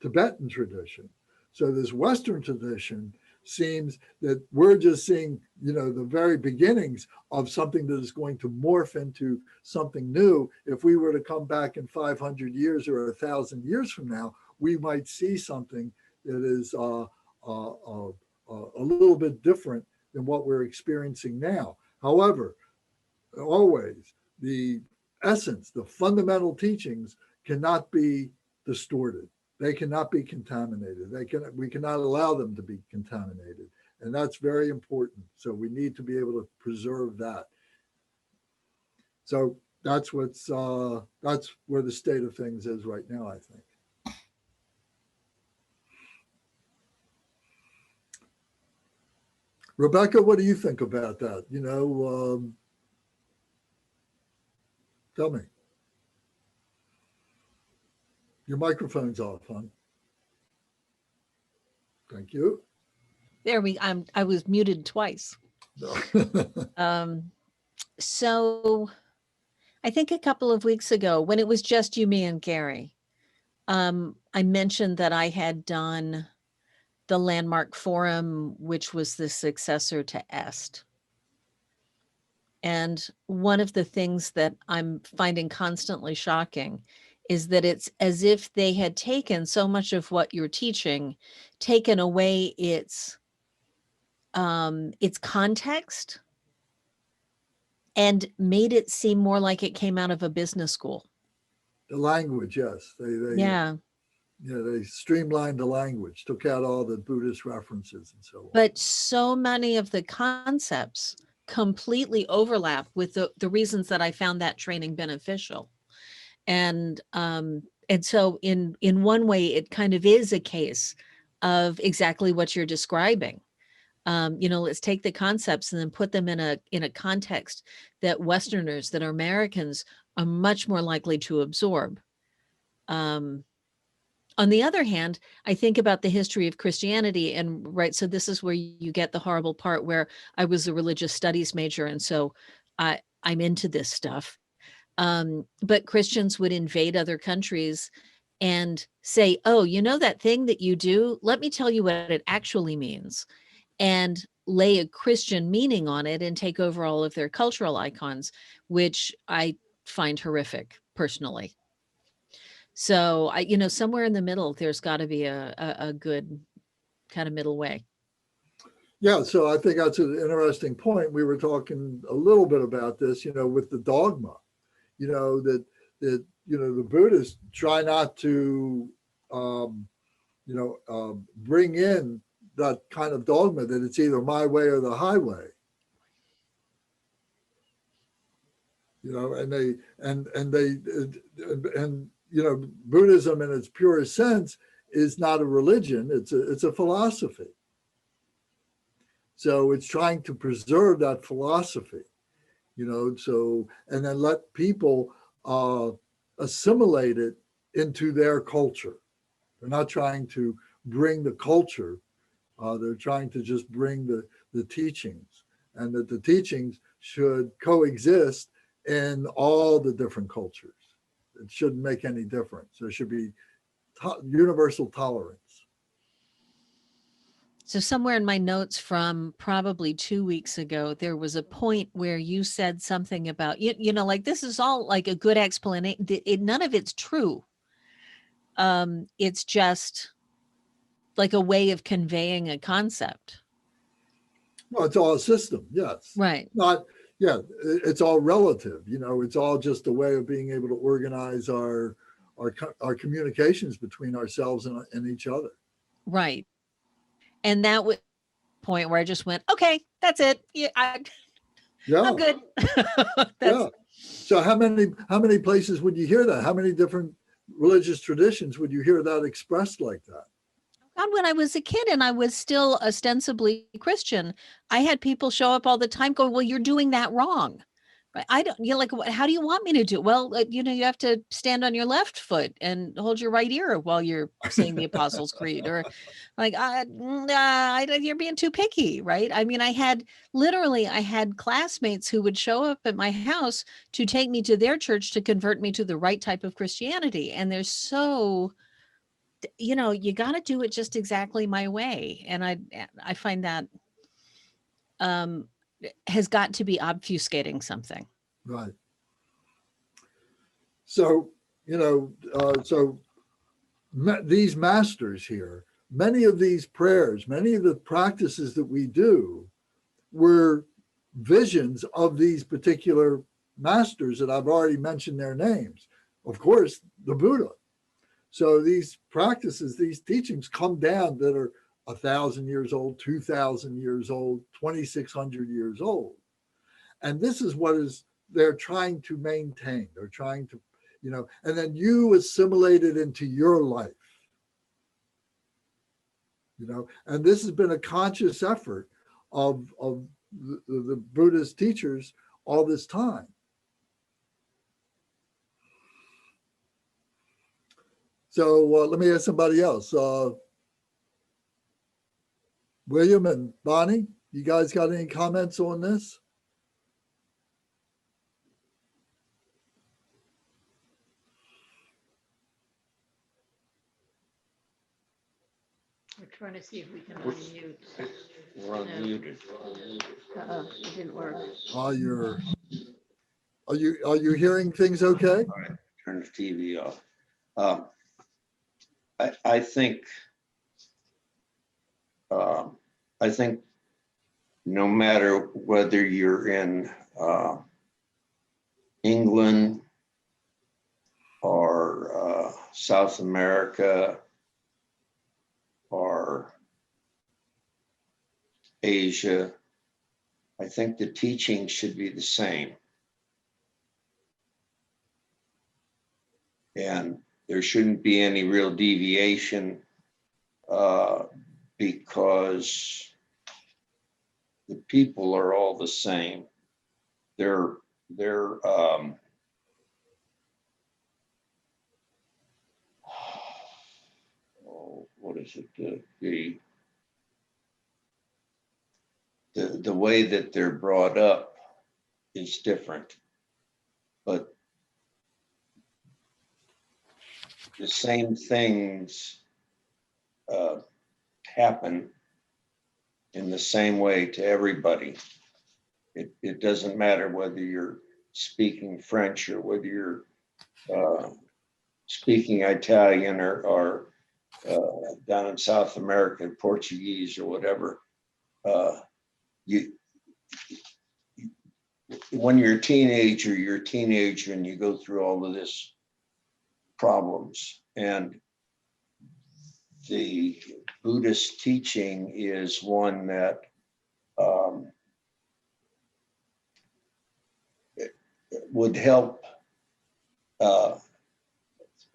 Tibetan tradition. So this Western tradition seems that we're just seeing, you know, the very beginnings of something that is going to morph into something new. If we were to come back in 500 years or 1,000 years from now, we might see something that is a little bit different than what we're experiencing now. However, always the essence, the fundamental teachings cannot be distorted. They cannot be contaminated. We cannot allow them to be contaminated. And that's very important. So we need to be able to preserve that. So that's where the state of things is right now, I think. Rebecca, what do you think about that? You know, tell me. Your microphone's off, hon. Thank you. There I was muted twice. So I think a couple of weeks ago, when it was just you, me, and Gary, I mentioned that I had done the Landmark Forum, which was the successor to EST. And one of the things that I'm finding constantly shocking is that it's as if they had taken so much of what you're teaching, taken away its context, and made it seem more like it came out of a business school. The language, yes. Yeah. Yeah, they streamlined the language, took out all the Buddhist references and so on. But so many of the concepts completely overlap with the reasons that I found that training beneficial. And so in one way, it kind of is a case of exactly what you're describing. Let's take the concepts and then put them in a context that Westerners, that Americans are much more likely to absorb. On the other hand, I think about the history of Christianity, and right, so this is where you get the horrible part where I was a religious studies major, and so I'm into this stuff. But Christians would invade other countries and say, oh, you know that thing that you do? Let me tell you what it actually means, and lay a Christian meaning on it and take over all of their cultural icons, which I find horrific personally. So somewhere in the middle, there's got to be a good kind of middle way. Yeah, so I think that's an interesting point. We were talking a little bit about this, with the dogma, that the Buddhists try not to, bring in that kind of dogma that it's either my way or the highway. Buddhism in its purest sense is not a religion, it's a philosophy. So it's trying to preserve that philosophy, and then let people assimilate it into their culture. They're not trying to bring the culture, they're trying to just bring the teachings, and that the teachings should coexist in all the different cultures. It shouldn't make any difference. There should be universal tolerance. So somewhere in my notes from probably 2 weeks ago, there was a point where you said something about, like this is all like a good explanation. None of it's true. It's just like a way of conveying a concept. Well, it's all a system, yes. Right. It's all relative. It's all just a way of being able to organize our communications between ourselves and each other. Right. And that was the point where I just went, okay, that's it. Yeah, I'm good. Yeah. So how many places would you hear that? How many different religious traditions would you hear that expressed like that? God, when I was a kid and I was still ostensibly Christian, I had people show up all the time going, well, you're doing that wrong. Right? I don't, like, how do you want me to do it? Well, you have to stand on your left foot and hold your right ear while you're saying the Apostles' Creed, or like, you're being too picky, right? I mean, I had classmates who would show up at my house to take me to their church to convert me to the right type of Christianity. And they're so, you got to do it just exactly my way. And I find that has got to be obfuscating something. Right. So, these masters here, many of these prayers, many of the practices that we do were visions of these particular masters that I've already mentioned their names. Of course, the Buddha. So these practices, these teachings come down that are 1,000 years old, 2,000 years old, 2,600 years old. And this is what they're trying to maintain. They're trying to, and then you assimilate it into your life. And this has been a conscious effort of the Buddhist teachers all this time. So let me ask somebody else. William and Bonnie, you guys got any comments on this? We're trying to see if we can unmute. We're unmuted. It didn't work. Are you hearing things okay? All right, turn the TV off. I think no matter whether you're in England or South America or Asia, I think the teaching should be the same. And there shouldn't be any real deviation because the people are all the same. They're what is it? The way that they're brought up is different, but the same things happen in the same way to everybody. It doesn't matter whether you're speaking French or whether you're speaking Italian or down in South America, Portuguese or whatever. When you're a teenager and you go through all of this problems. And the Buddhist teaching is one that would help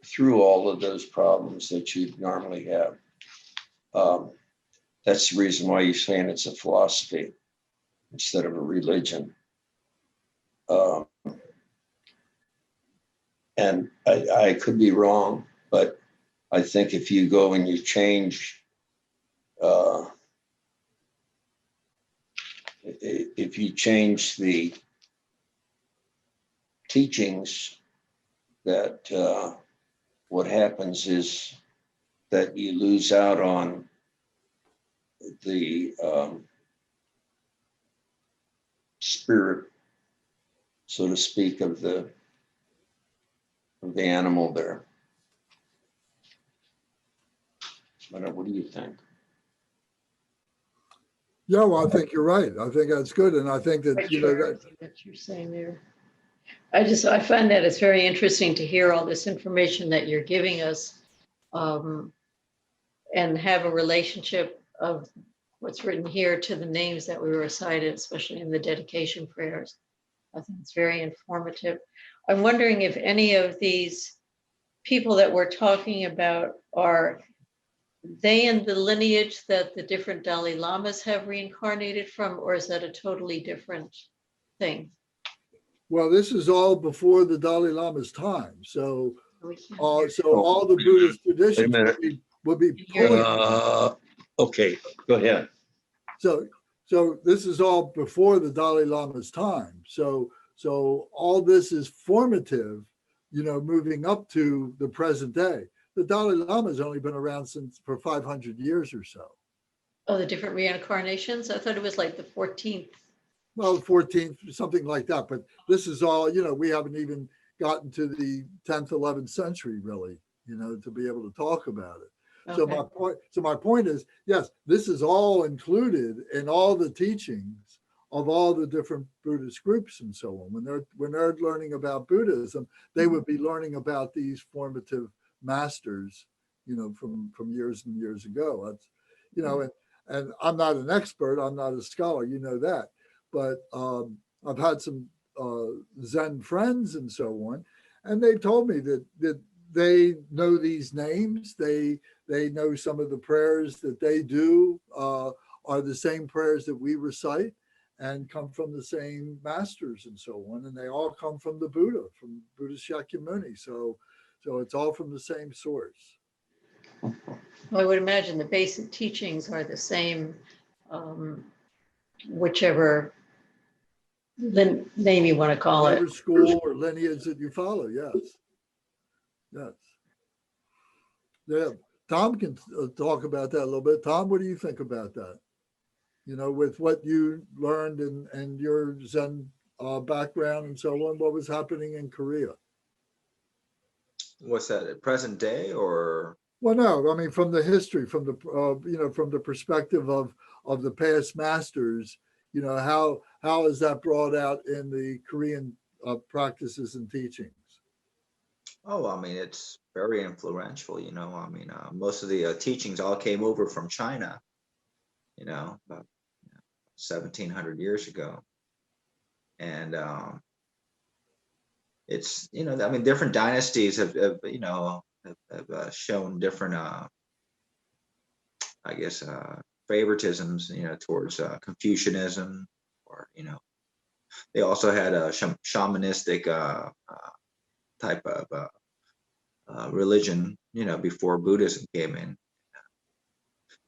through all of those problems that you'd normally have. That's the reason why you're saying it's a philosophy instead of a religion. And I could be wrong, but I think if you go and you change, if you change the teachings, that what happens is that you lose out on the spirit, so to speak, of the animal there. What do you think? Yeah, well, I think you're right. I think that's good. And I think that, Quite you know, sure that, what you're saying there. I find that it's very interesting to hear all this information that you're giving us, and have a relationship of what's written here to the names that we recited, especially in the dedication prayers. I think it's very informative. I'm wondering if any of these people that we're talking about, are they in the lineage that the different Dalai Lamas have reincarnated from, or is that a totally different thing? well, this is all before the Dalai Lama's time. So, We can't all the Buddhist traditions minute. would be Hear you. pulling. Okay, go ahead. So this is all before the Dalai Lama's time. So all this is formative, you know, moving up to the present day. The Dalai Lama has only been around for 500 years or so. Oh, the different reincarnations? I thought it was like the 14th. Well, 14th, something like that. But this is all, you know, we haven't even gotten to the 10th, 11th century, really, you know, to be able to talk about it. Okay. So my point is, yes, this is all included in all the teachings of all the different Buddhist groups and so on. When they're learning about Buddhism, they would be learning about these formative masters, you know, from years and years ago. That's, you know, and I'm not an expert, I'm not a scholar, you know that, but I've had some Zen friends and so on, and they've told me that they know these names. They know some of the prayers that they do are the same prayers that we recite and come from the same masters and so on. And they all come from the Buddha, from Buddha Shakyamuni. So it's all from the same source. Well, I would imagine the basic teachings are the same, whichever name you want to call it. Whatever school or lineage that you follow, yes. Yes. Yeah. Tom can talk about that a little bit. Tom, what do you think about that? You know, with what you learned and your Zen background and so on, what was happening in Korea? What's that, at present day or? Well, no, I mean, from the history, from the, you know, from the perspective of the past masters, you know, how is that brought out in the Korean practices and teachings? Oh, I mean, it's very influential, you know. I mean, most of the teachings all came over from China, you know, about 1700 years ago. And it's, you know, I mean, different dynasties have you know, have shown different, I guess, favoritisms, you know, towards Confucianism, or, you know, they also had a shamanistic type of religion, you know, before Buddhism came in.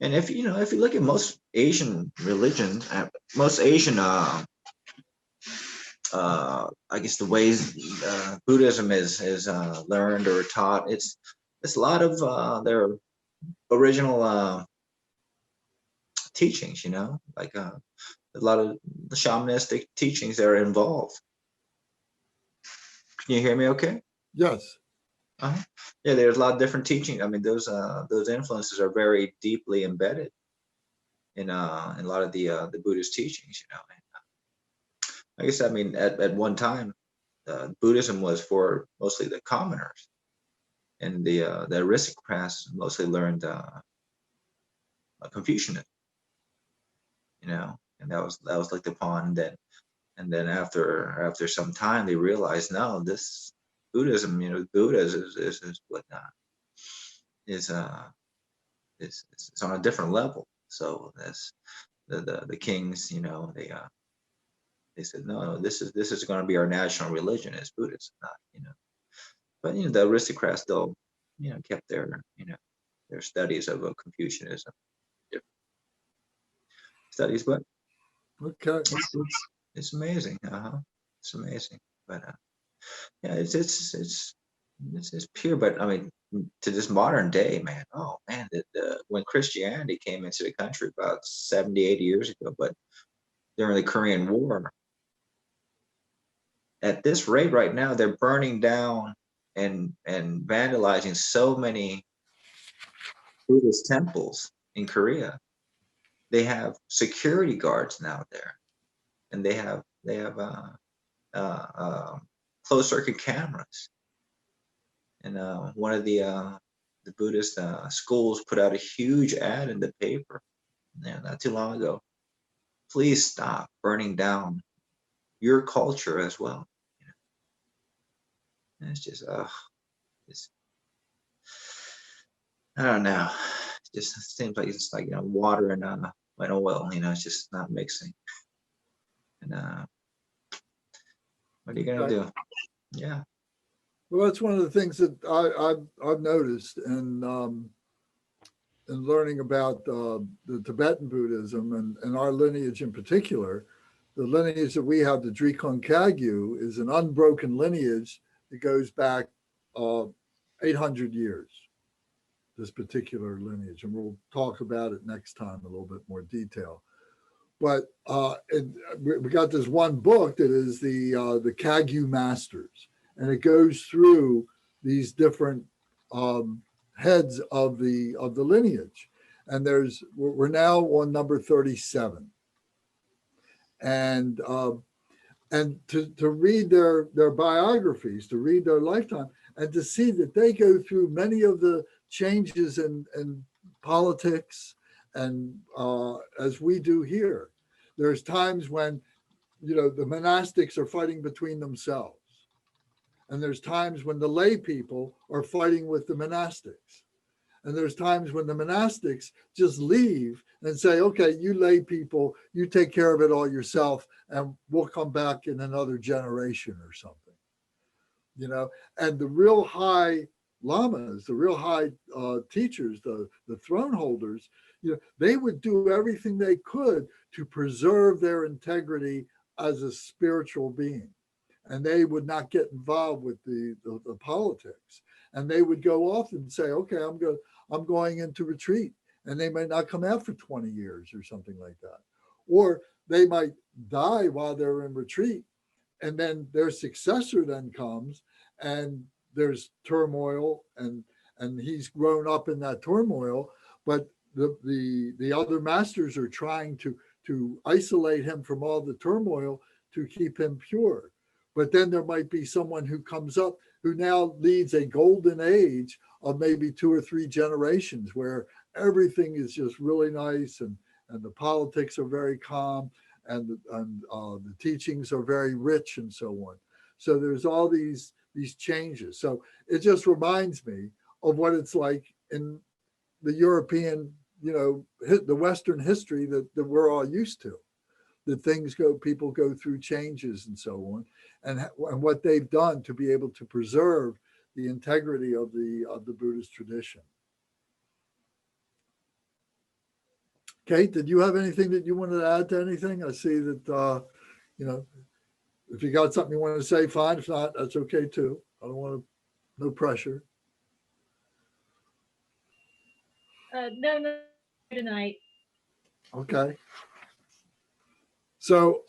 And if you know, if you look at most Asian religions, most Asian, I guess the ways Buddhism is learned or taught, it's a lot of their original teachings, you know, like a lot of the shamanistic teachings that are involved. Can you hear me okay? Yes. Uh-huh. Yeah, there's a lot of different teachings. I mean, those influences are very deeply embedded in a lot of the Buddhist teachings, you know. And, I guess, I mean, at one time, Buddhism was for mostly the commoners, and the aristocrats mostly learned Confucianism, you know, and that was looked upon. And then after some time, they realized, no, this Buddhism, you know, Buddha is what is it's on a different level. So that's the kings, you know, they said, no, this is going to be our national religion, is Buddhism, not, you know. But, you know, the aristocrats still, you know, kept their, you know, their studies of Confucianism, different studies. But Okay. it's amazing. It's amazing. But yeah, it's pure. But I mean, to this modern day, man, oh man, when Christianity came into the country about 70, 80 years ago, but during the Korean War, at this rate right now, they're burning down and vandalizing so many Buddhist temples in Korea. They have security guards now there, and they have closed circuit cameras. And one of the Buddhist schools put out a huge ad in the paper, yeah, not too long ago. Please stop burning down your culture as well. You know? And it's just, it's, I don't know. It just seems like it's like, you know, water and oil. You know, it's just not mixing. And what are you gonna Okay. do? Yeah. Well, that's one of the things that I've noticed in learning about the Tibetan Buddhism and our lineage in particular. The lineage that we have, the Drikung Kagyu, is an unbroken lineage that goes back 800 years, this particular lineage. And we'll talk about it next time in a little bit more detail. But we got this one book that is the Kagyu Masters, and it goes through these different heads of the lineage. And we're now on number 37. And to read their biographies, to read their lifetime, and to see that they go through many of the changes in politics, and as we do here. There's times when, you know, the monastics are fighting between themselves, and there's times when the lay people are fighting with the monastics. And there's times when the monastics just leave and say, okay, you lay people, you take care of it all yourself, and we'll come back in another generation or something, you know. And the real high lamas, the real high teachers, the throne holders, you know, they would do everything they could to preserve their integrity as a spiritual being. And they would not get involved with the politics. And they would go off and say, okay, I'm going into retreat, and they might not come out for 20 years or something like that. Or they might die while they're in retreat, and then their successor then comes, and there's turmoil, and he's grown up in that turmoil, but the other masters are trying to isolate him from all the turmoil to keep him pure. But then there might be someone who comes up who now leads a golden age of maybe 2 or 3 generations where everything is just really nice, and the politics are very calm, and the teachings are very rich, and so on. So there's all these changes. So it just reminds me of what it's like in the European, the Western history that we're all used to. That people go through changes and so on, and what they've done to be able to preserve the integrity of the Buddhist tradition. Kate, did you have anything that you wanted to add to anything? I see that, if you got something you want to say, fine. If not, that's okay too. I don't want to, no pressure. No, tonight. Okay. So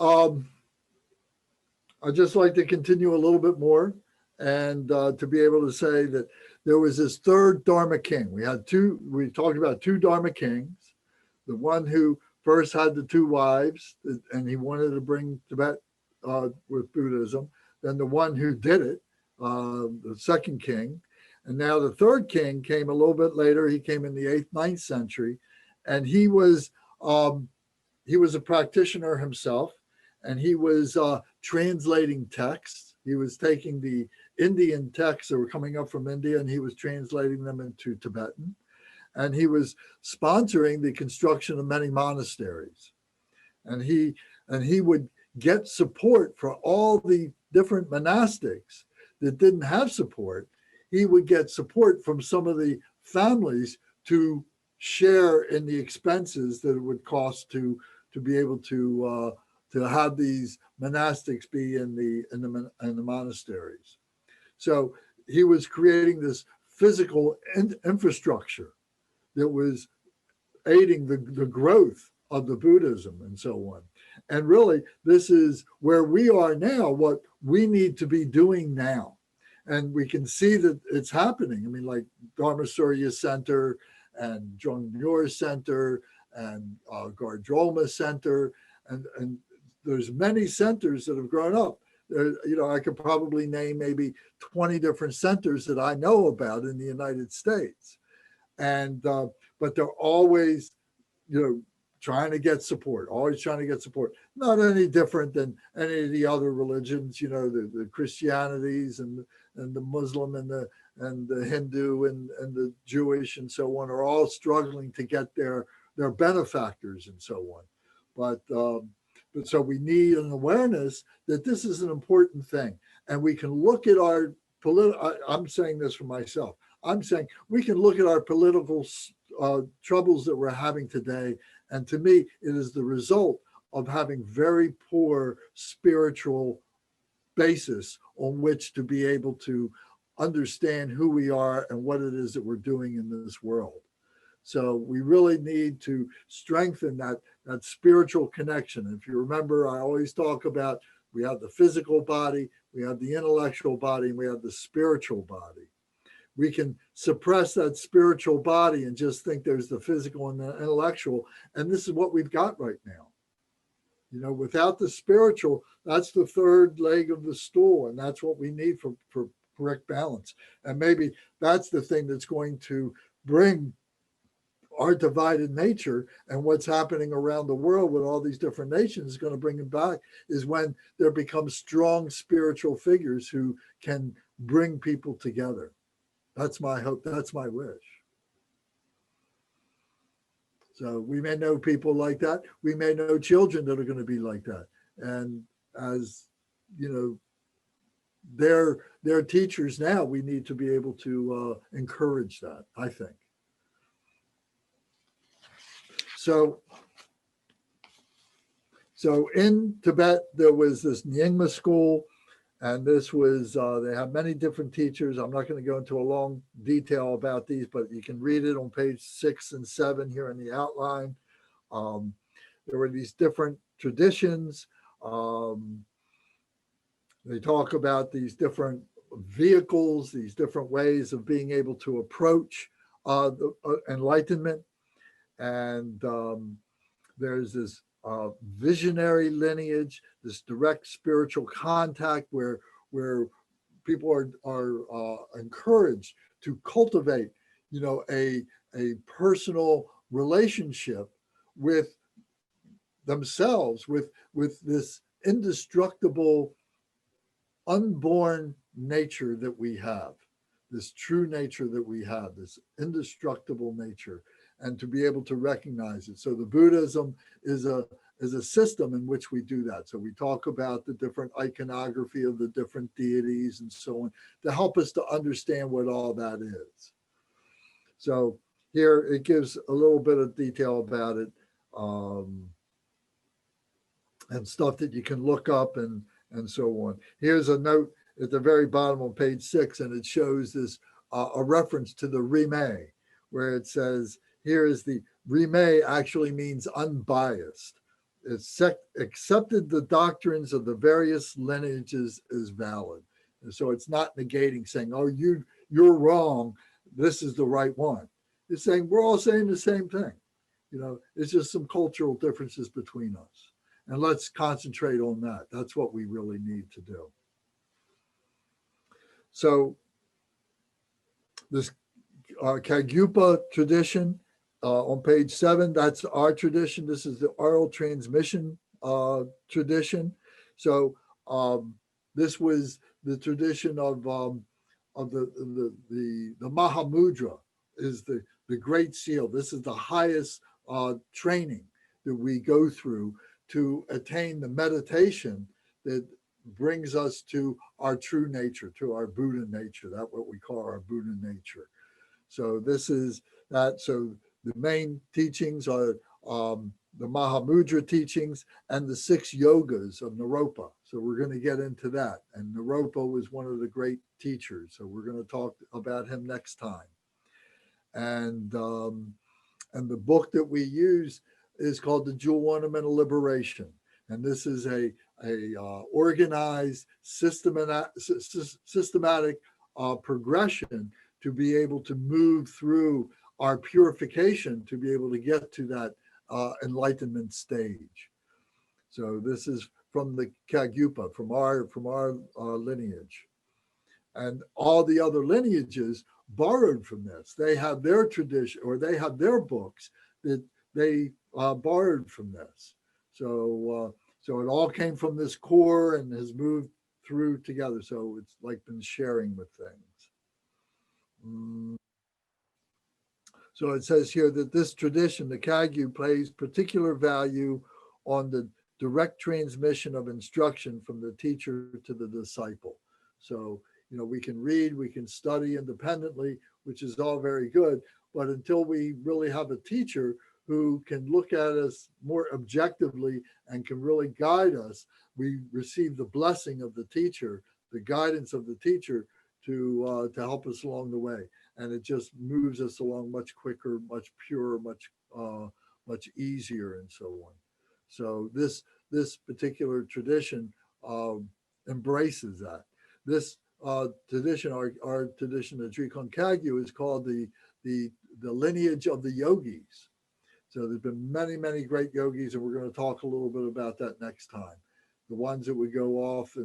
I'd just like to continue a little bit more, and to be able to say that there was this third Dharma king. We talked about 2 Dharma kings. The one who first had the 2 wives, and he wanted to bring Tibet with Buddhism. Then the one who did it, the second king. And now the third king came a little bit later. He came in the 8th, 9th century, and he was a practitioner himself, and he was translating texts. He was taking the Indian texts that were coming up from India, and he was translating them into Tibetan. And he was sponsoring the construction of many monasteries. And he would get support for all the different monastics that didn't have support. He would get support from some of the families to share in the expenses that it would cost to be able to have these monastics be in the monasteries. So he was creating this physical infrastructure that was aiding the growth of the Buddhism and so on. And really, this is where we are now, what we need to be doing now. And we can see that it's happening. I mean, like Dharma Surya Center and Jongmyor Center and Gardroma Center, and there's many centers that have grown up. I could probably name maybe 20 different centers that I know about in the United States. And but they're always, trying to get support, always trying to get support. Not any different than any of the other religions, the Christianities and the Muslim and the Hindu and the Jewish and so on are all struggling to get their benefactors and so on. But so we need an awareness that this is an important thing, and we can look at our political. I'm saying this for myself. I'm saying we can look at our political troubles that we're having today, and to me, it is the result of having very poor spiritual basis on which to be able to understand who we are and what it is that we're doing in this world. So we really need to strengthen that spiritual connection. If you remember, I always talk about we have the physical body, we have the intellectual body, and we have the spiritual body. We can suppress that spiritual body and just think there's the physical and the intellectual. And this is what we've got right now. Without the spiritual, that's the third leg of the stool. And that's what we need for correct balance. And maybe that's the thing that's going to bring our divided nature and what's happening around the world with all these different nations is going to bring it back, is when there becomes strong spiritual figures who can bring people together. That's my hope. That's my wish. So we may know people like that. We may know children that are going to be like that. And as they're teachers now, we need to be able to encourage that, I think. So in Tibet, there was this Nyingma school, and this was, they have many different teachers. I'm not going to go into a long detail about these, but you can read it on page 6 and 7 here in the outline. There were these different traditions. They talk about these different vehicles, these different ways of being able to approach the enlightenment. And there's this visionary lineage, this direct spiritual contact where people are encouraged to cultivate, a personal relationship with themselves, with this indestructible, unborn nature that we have, this true nature that we have, this indestructible nature, and to be able to recognize it. So the Buddhism is a system in which we do that. So we talk about the different iconography of the different deities and so on to help us to understand what all that is. So here it gives a little bit of detail about it, and stuff that you can look up and so on. Here's a note at the very bottom on page 6, and it shows this a reference to the Rime, where it says, here is the Rime actually means unbiased. It's accepted the doctrines of the various lineages is valid. And so it's not negating, saying, oh, you're wrong, this is the right one. It's saying we're all saying the same thing. It's just some cultural differences between us. And let's concentrate on that. That's what we really need to do. So this Kagyu tradition on page 7, that's our tradition. This is the oral transmission tradition. So this was the tradition of the Mahamudra, is the Great Seal. This is the highest training that we go through to attain the meditation that brings us to our true nature, to our Buddha nature. That's what we call our Buddha nature. So this is that. So the main teachings are the Mahamudra teachings and the 6 yogas of Naropa. So we're going to get into that. And Naropa was one of the great teachers. So we're going to talk about him next time. And the book that we use is called The Jewel Ornament of Liberation. And this is a organized, systematic progression to be able to move through our purification to be able to get to that enlightenment stage. So this is from the Kagyupa, from our lineage. And all the other lineages borrowed from this. They have their tradition, or they have their books that they borrowed from this. So it all came from this core and has moved through together. So it's like been sharing with things. So it says here that this tradition, the Kagyu, plays particular value on the direct transmission of instruction from the teacher to the disciple. So, we can read, we can study independently, which is all very good. But until we really have a teacher who can look at us more objectively and can really guide us, we receive the blessing of the teacher, the guidance of the teacher to help us along the way. And it just moves us along much quicker, much purer, much easier, and so on. So this particular tradition embraces that. This tradition, our tradition, the Drikon Kagyu, is called the lineage of the yogis. So there's been many, many great yogis, and we're going to talk a little bit about that next time. The ones that would go off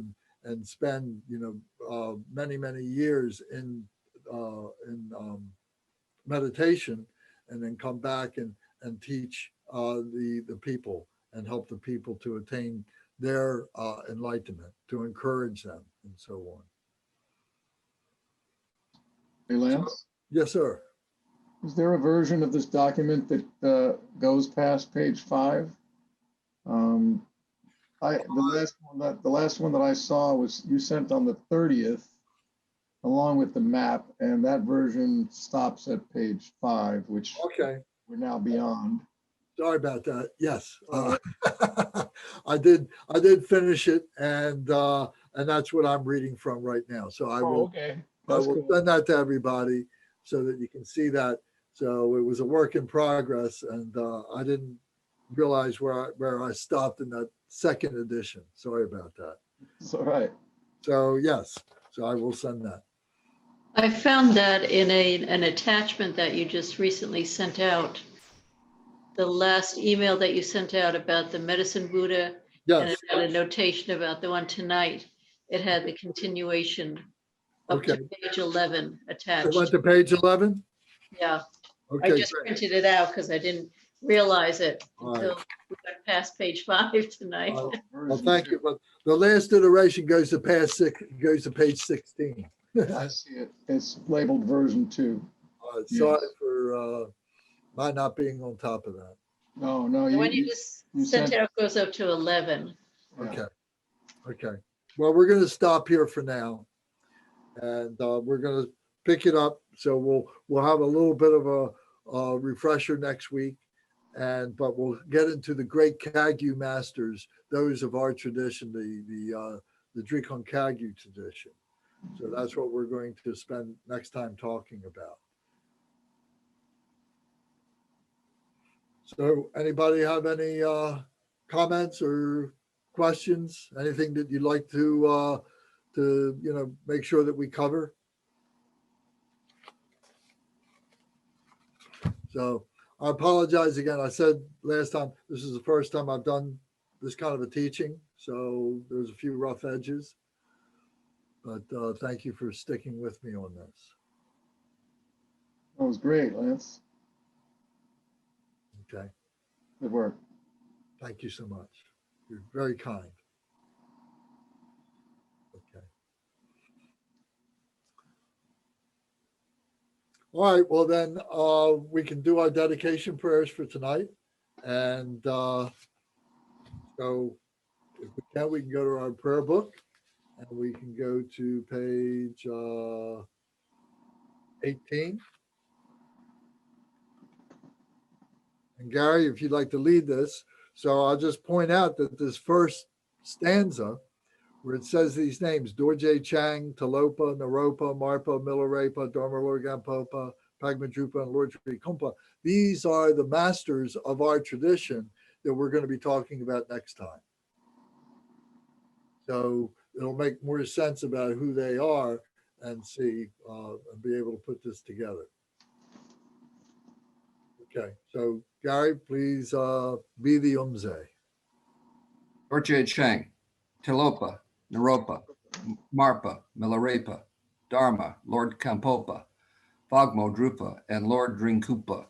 and spend many, many years in meditation, and then come back and teach the people and help the people to attain their enlightenment, to encourage them, and so on. Hey, Lance, Yes, sir. is there a version of this document that goes past page 5? The last one that I saw was you sent on the 30th, along with the map, and that version stops at page 5, which Okay. we're now beyond. Sorry about that. Yes, I did finish it, and that's what I'm reading from right now. So I will. Okay. I will send that to everybody so that you can see that. So it was a work in progress, and I didn't realize where I stopped in that second edition. Sorry about that. It's all right. So yes, so I will send that. I found that in an attachment that you just recently sent out. the last email that you sent out about the medicine Buddha, and Yes, it had a notation about the one tonight. It had the continuation up to okay. page 11 I attached. went to page 11. Yeah, I Okay, just great. printed it out because I didn't realize it All right. until we got past page 5 tonight. Well, Version thank two. you. But the last iteration goes to goes to page 16. I see it. It's labeled version 2. Sorry Yes. for my not being on top of that. No, no, The one you you just you sent sent- out goes up to 11. yeah. Okay. Okay. Well, we're going to stop here for now, and we're going to pick it up. So we'll have a little bit of a refresher next week, but we'll get into the great Kagyu Masters, those of our tradition, the Drikon Kagyu tradition. So that's what we're going to spend next time talking about. So anybody have any comments or questions? Anything that you'd like to make sure that we cover? So I apologize again. I said last time, this is the first time I've done this kind of a teaching. So there's a few rough edges, but thank you for sticking with me on this. That was great, Lance. Okay. Good work. Thank you so much. You're very kind. Okay. All right. Well, then we can do our dedication prayers for tonight. And so if we can go to our prayer book, and we can go to page 18. And Gary, if you'd like to lead this. So I'll just point out that this first stanza, where it says these names, Dorje Chang, Talopa, Naropa, Marpa, Milarepa, Dharma Lord Gampopa, Pagmadrupa, and Lord Sri Kumpa. These are the masters of our tradition that we're going to be talking about next time. So it'll make more sense about who they are and see and be able to put this together. Okay, so Gary, please be the Umze. Dorje Chang, Tilopa, Naropa, Marpa, Milarepa, Dharma, Lord Kampopa, Phagmo Drupa, and Lord Drinkupa,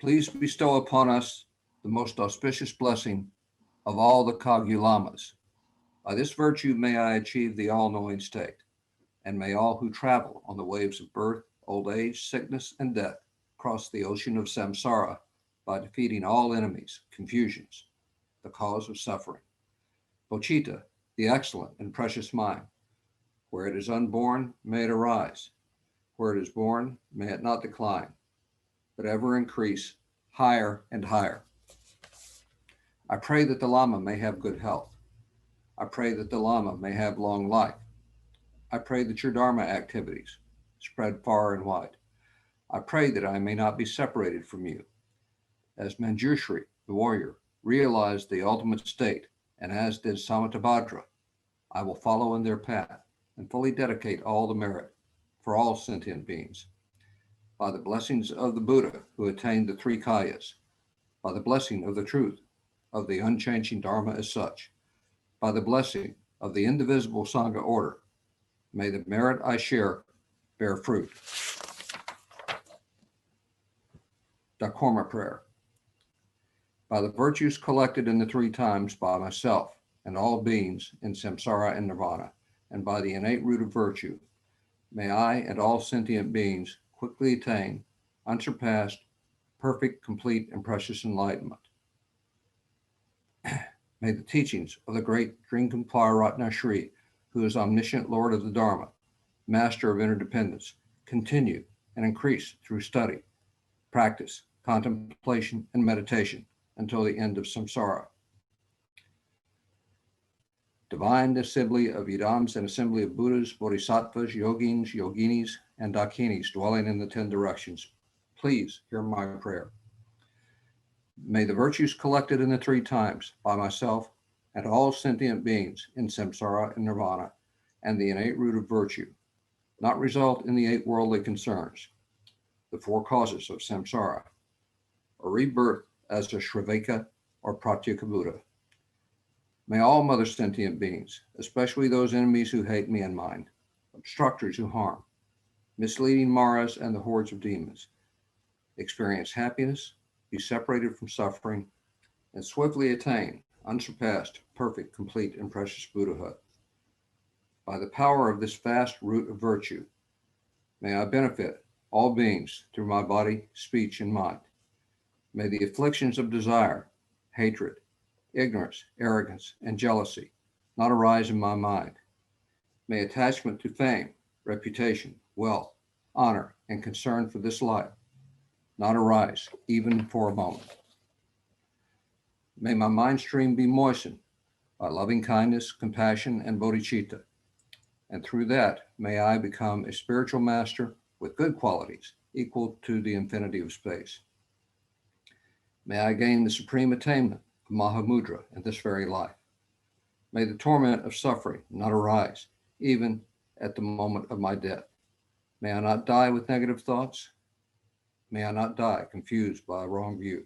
please bestow upon us the most auspicious blessing of all the Kagyu Lamas. By this virtue may I achieve the all-knowing state, and may all who travel on the waves of birth, old age, sickness, and death cross the ocean of samsara by defeating all enemies, confusions, the cause of suffering. Bochita, the excellent and precious mind, where it is unborn, may it arise. Where it is born, may it not decline, but ever increase higher and higher. I pray that the Lama may have good health. I pray that the Lama may have long life. I pray that your Dharma activities spread far and wide. I pray that I may not be separated from you. As Manjushri, the warrior, realized the ultimate state, and as did Samattabhadra, I will follow in their path and fully dedicate all the merit for all sentient beings. By the blessings of the Buddha who attained the three kayas, by the blessing of the truth of the unchanging Dharma as such, by the blessing of the indivisible Sangha order, may the merit I share bear fruit. Dakorma prayer. By the virtues collected in the three times by myself and all beings in samsara and nirvana, and by the innate root of virtue, may I and all sentient beings quickly attain unsurpassed, perfect, complete, and precious enlightenment. May the teachings of the great Drinkumpar Ratna Shri, who is omniscient Lord of the Dharma, master of interdependence, continue and increase through study, practice, contemplation, and meditation until the end of samsara. Divine assembly of Yidams and assembly of Buddhas, Bodhisattvas, Yogins, Yoginis, and Dakinis dwelling in the 10 directions, please hear my prayer. May the virtues collected in the three times by myself and all sentient beings in samsara and nirvana and the innate root of virtue not result in the 8 worldly concerns, the 4 causes of samsara, or rebirth as a Shravaka or Pratyeka Buddha. May all mother sentient beings, especially those enemies who hate me and mine, obstructors who harm, misleading Maras and the hordes of demons, experience happiness, be separated from suffering, and swiftly attain unsurpassed, perfect, complete, and precious Buddhahood. By the power of this vast root of virtue, may I benefit all beings through my body, speech, and mind. May the afflictions of desire, hatred, ignorance, arrogance, and jealousy not arise in my mind. May attachment to fame, reputation, wealth, honor, and concern for this life not arise even for a moment. May my mind stream be moistened by loving kindness, compassion, and bodhicitta, and through that may I become a spiritual master with good qualities equal to the infinity of space. May I gain the supreme attainment of Mahamudra in this very life. May the torment of suffering not arise even at the moment of my death. May I not die with negative thoughts. May I not die confused by a wrong view.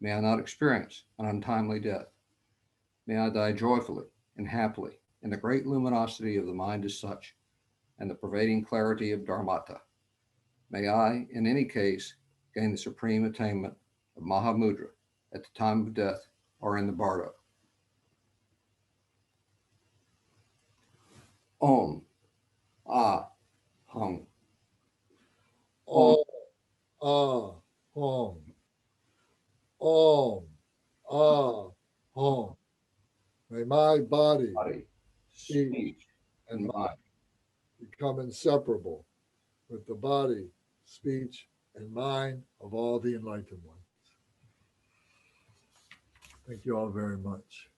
May I not experience an untimely death. May I die joyfully and happily in the great luminosity of the mind as such and the pervading clarity of Dharmata. May I, in any case, gain the supreme attainment of Mahamudra at the time of death or in the bardo. Om. Ah. Hum. Om. Ah. Hum. Om. Ah. Hum. May my body, Body, speech, speech, and and mind mind. become inseparable with the body, speech, and mind of all the enlightened ones. Thank you all very much.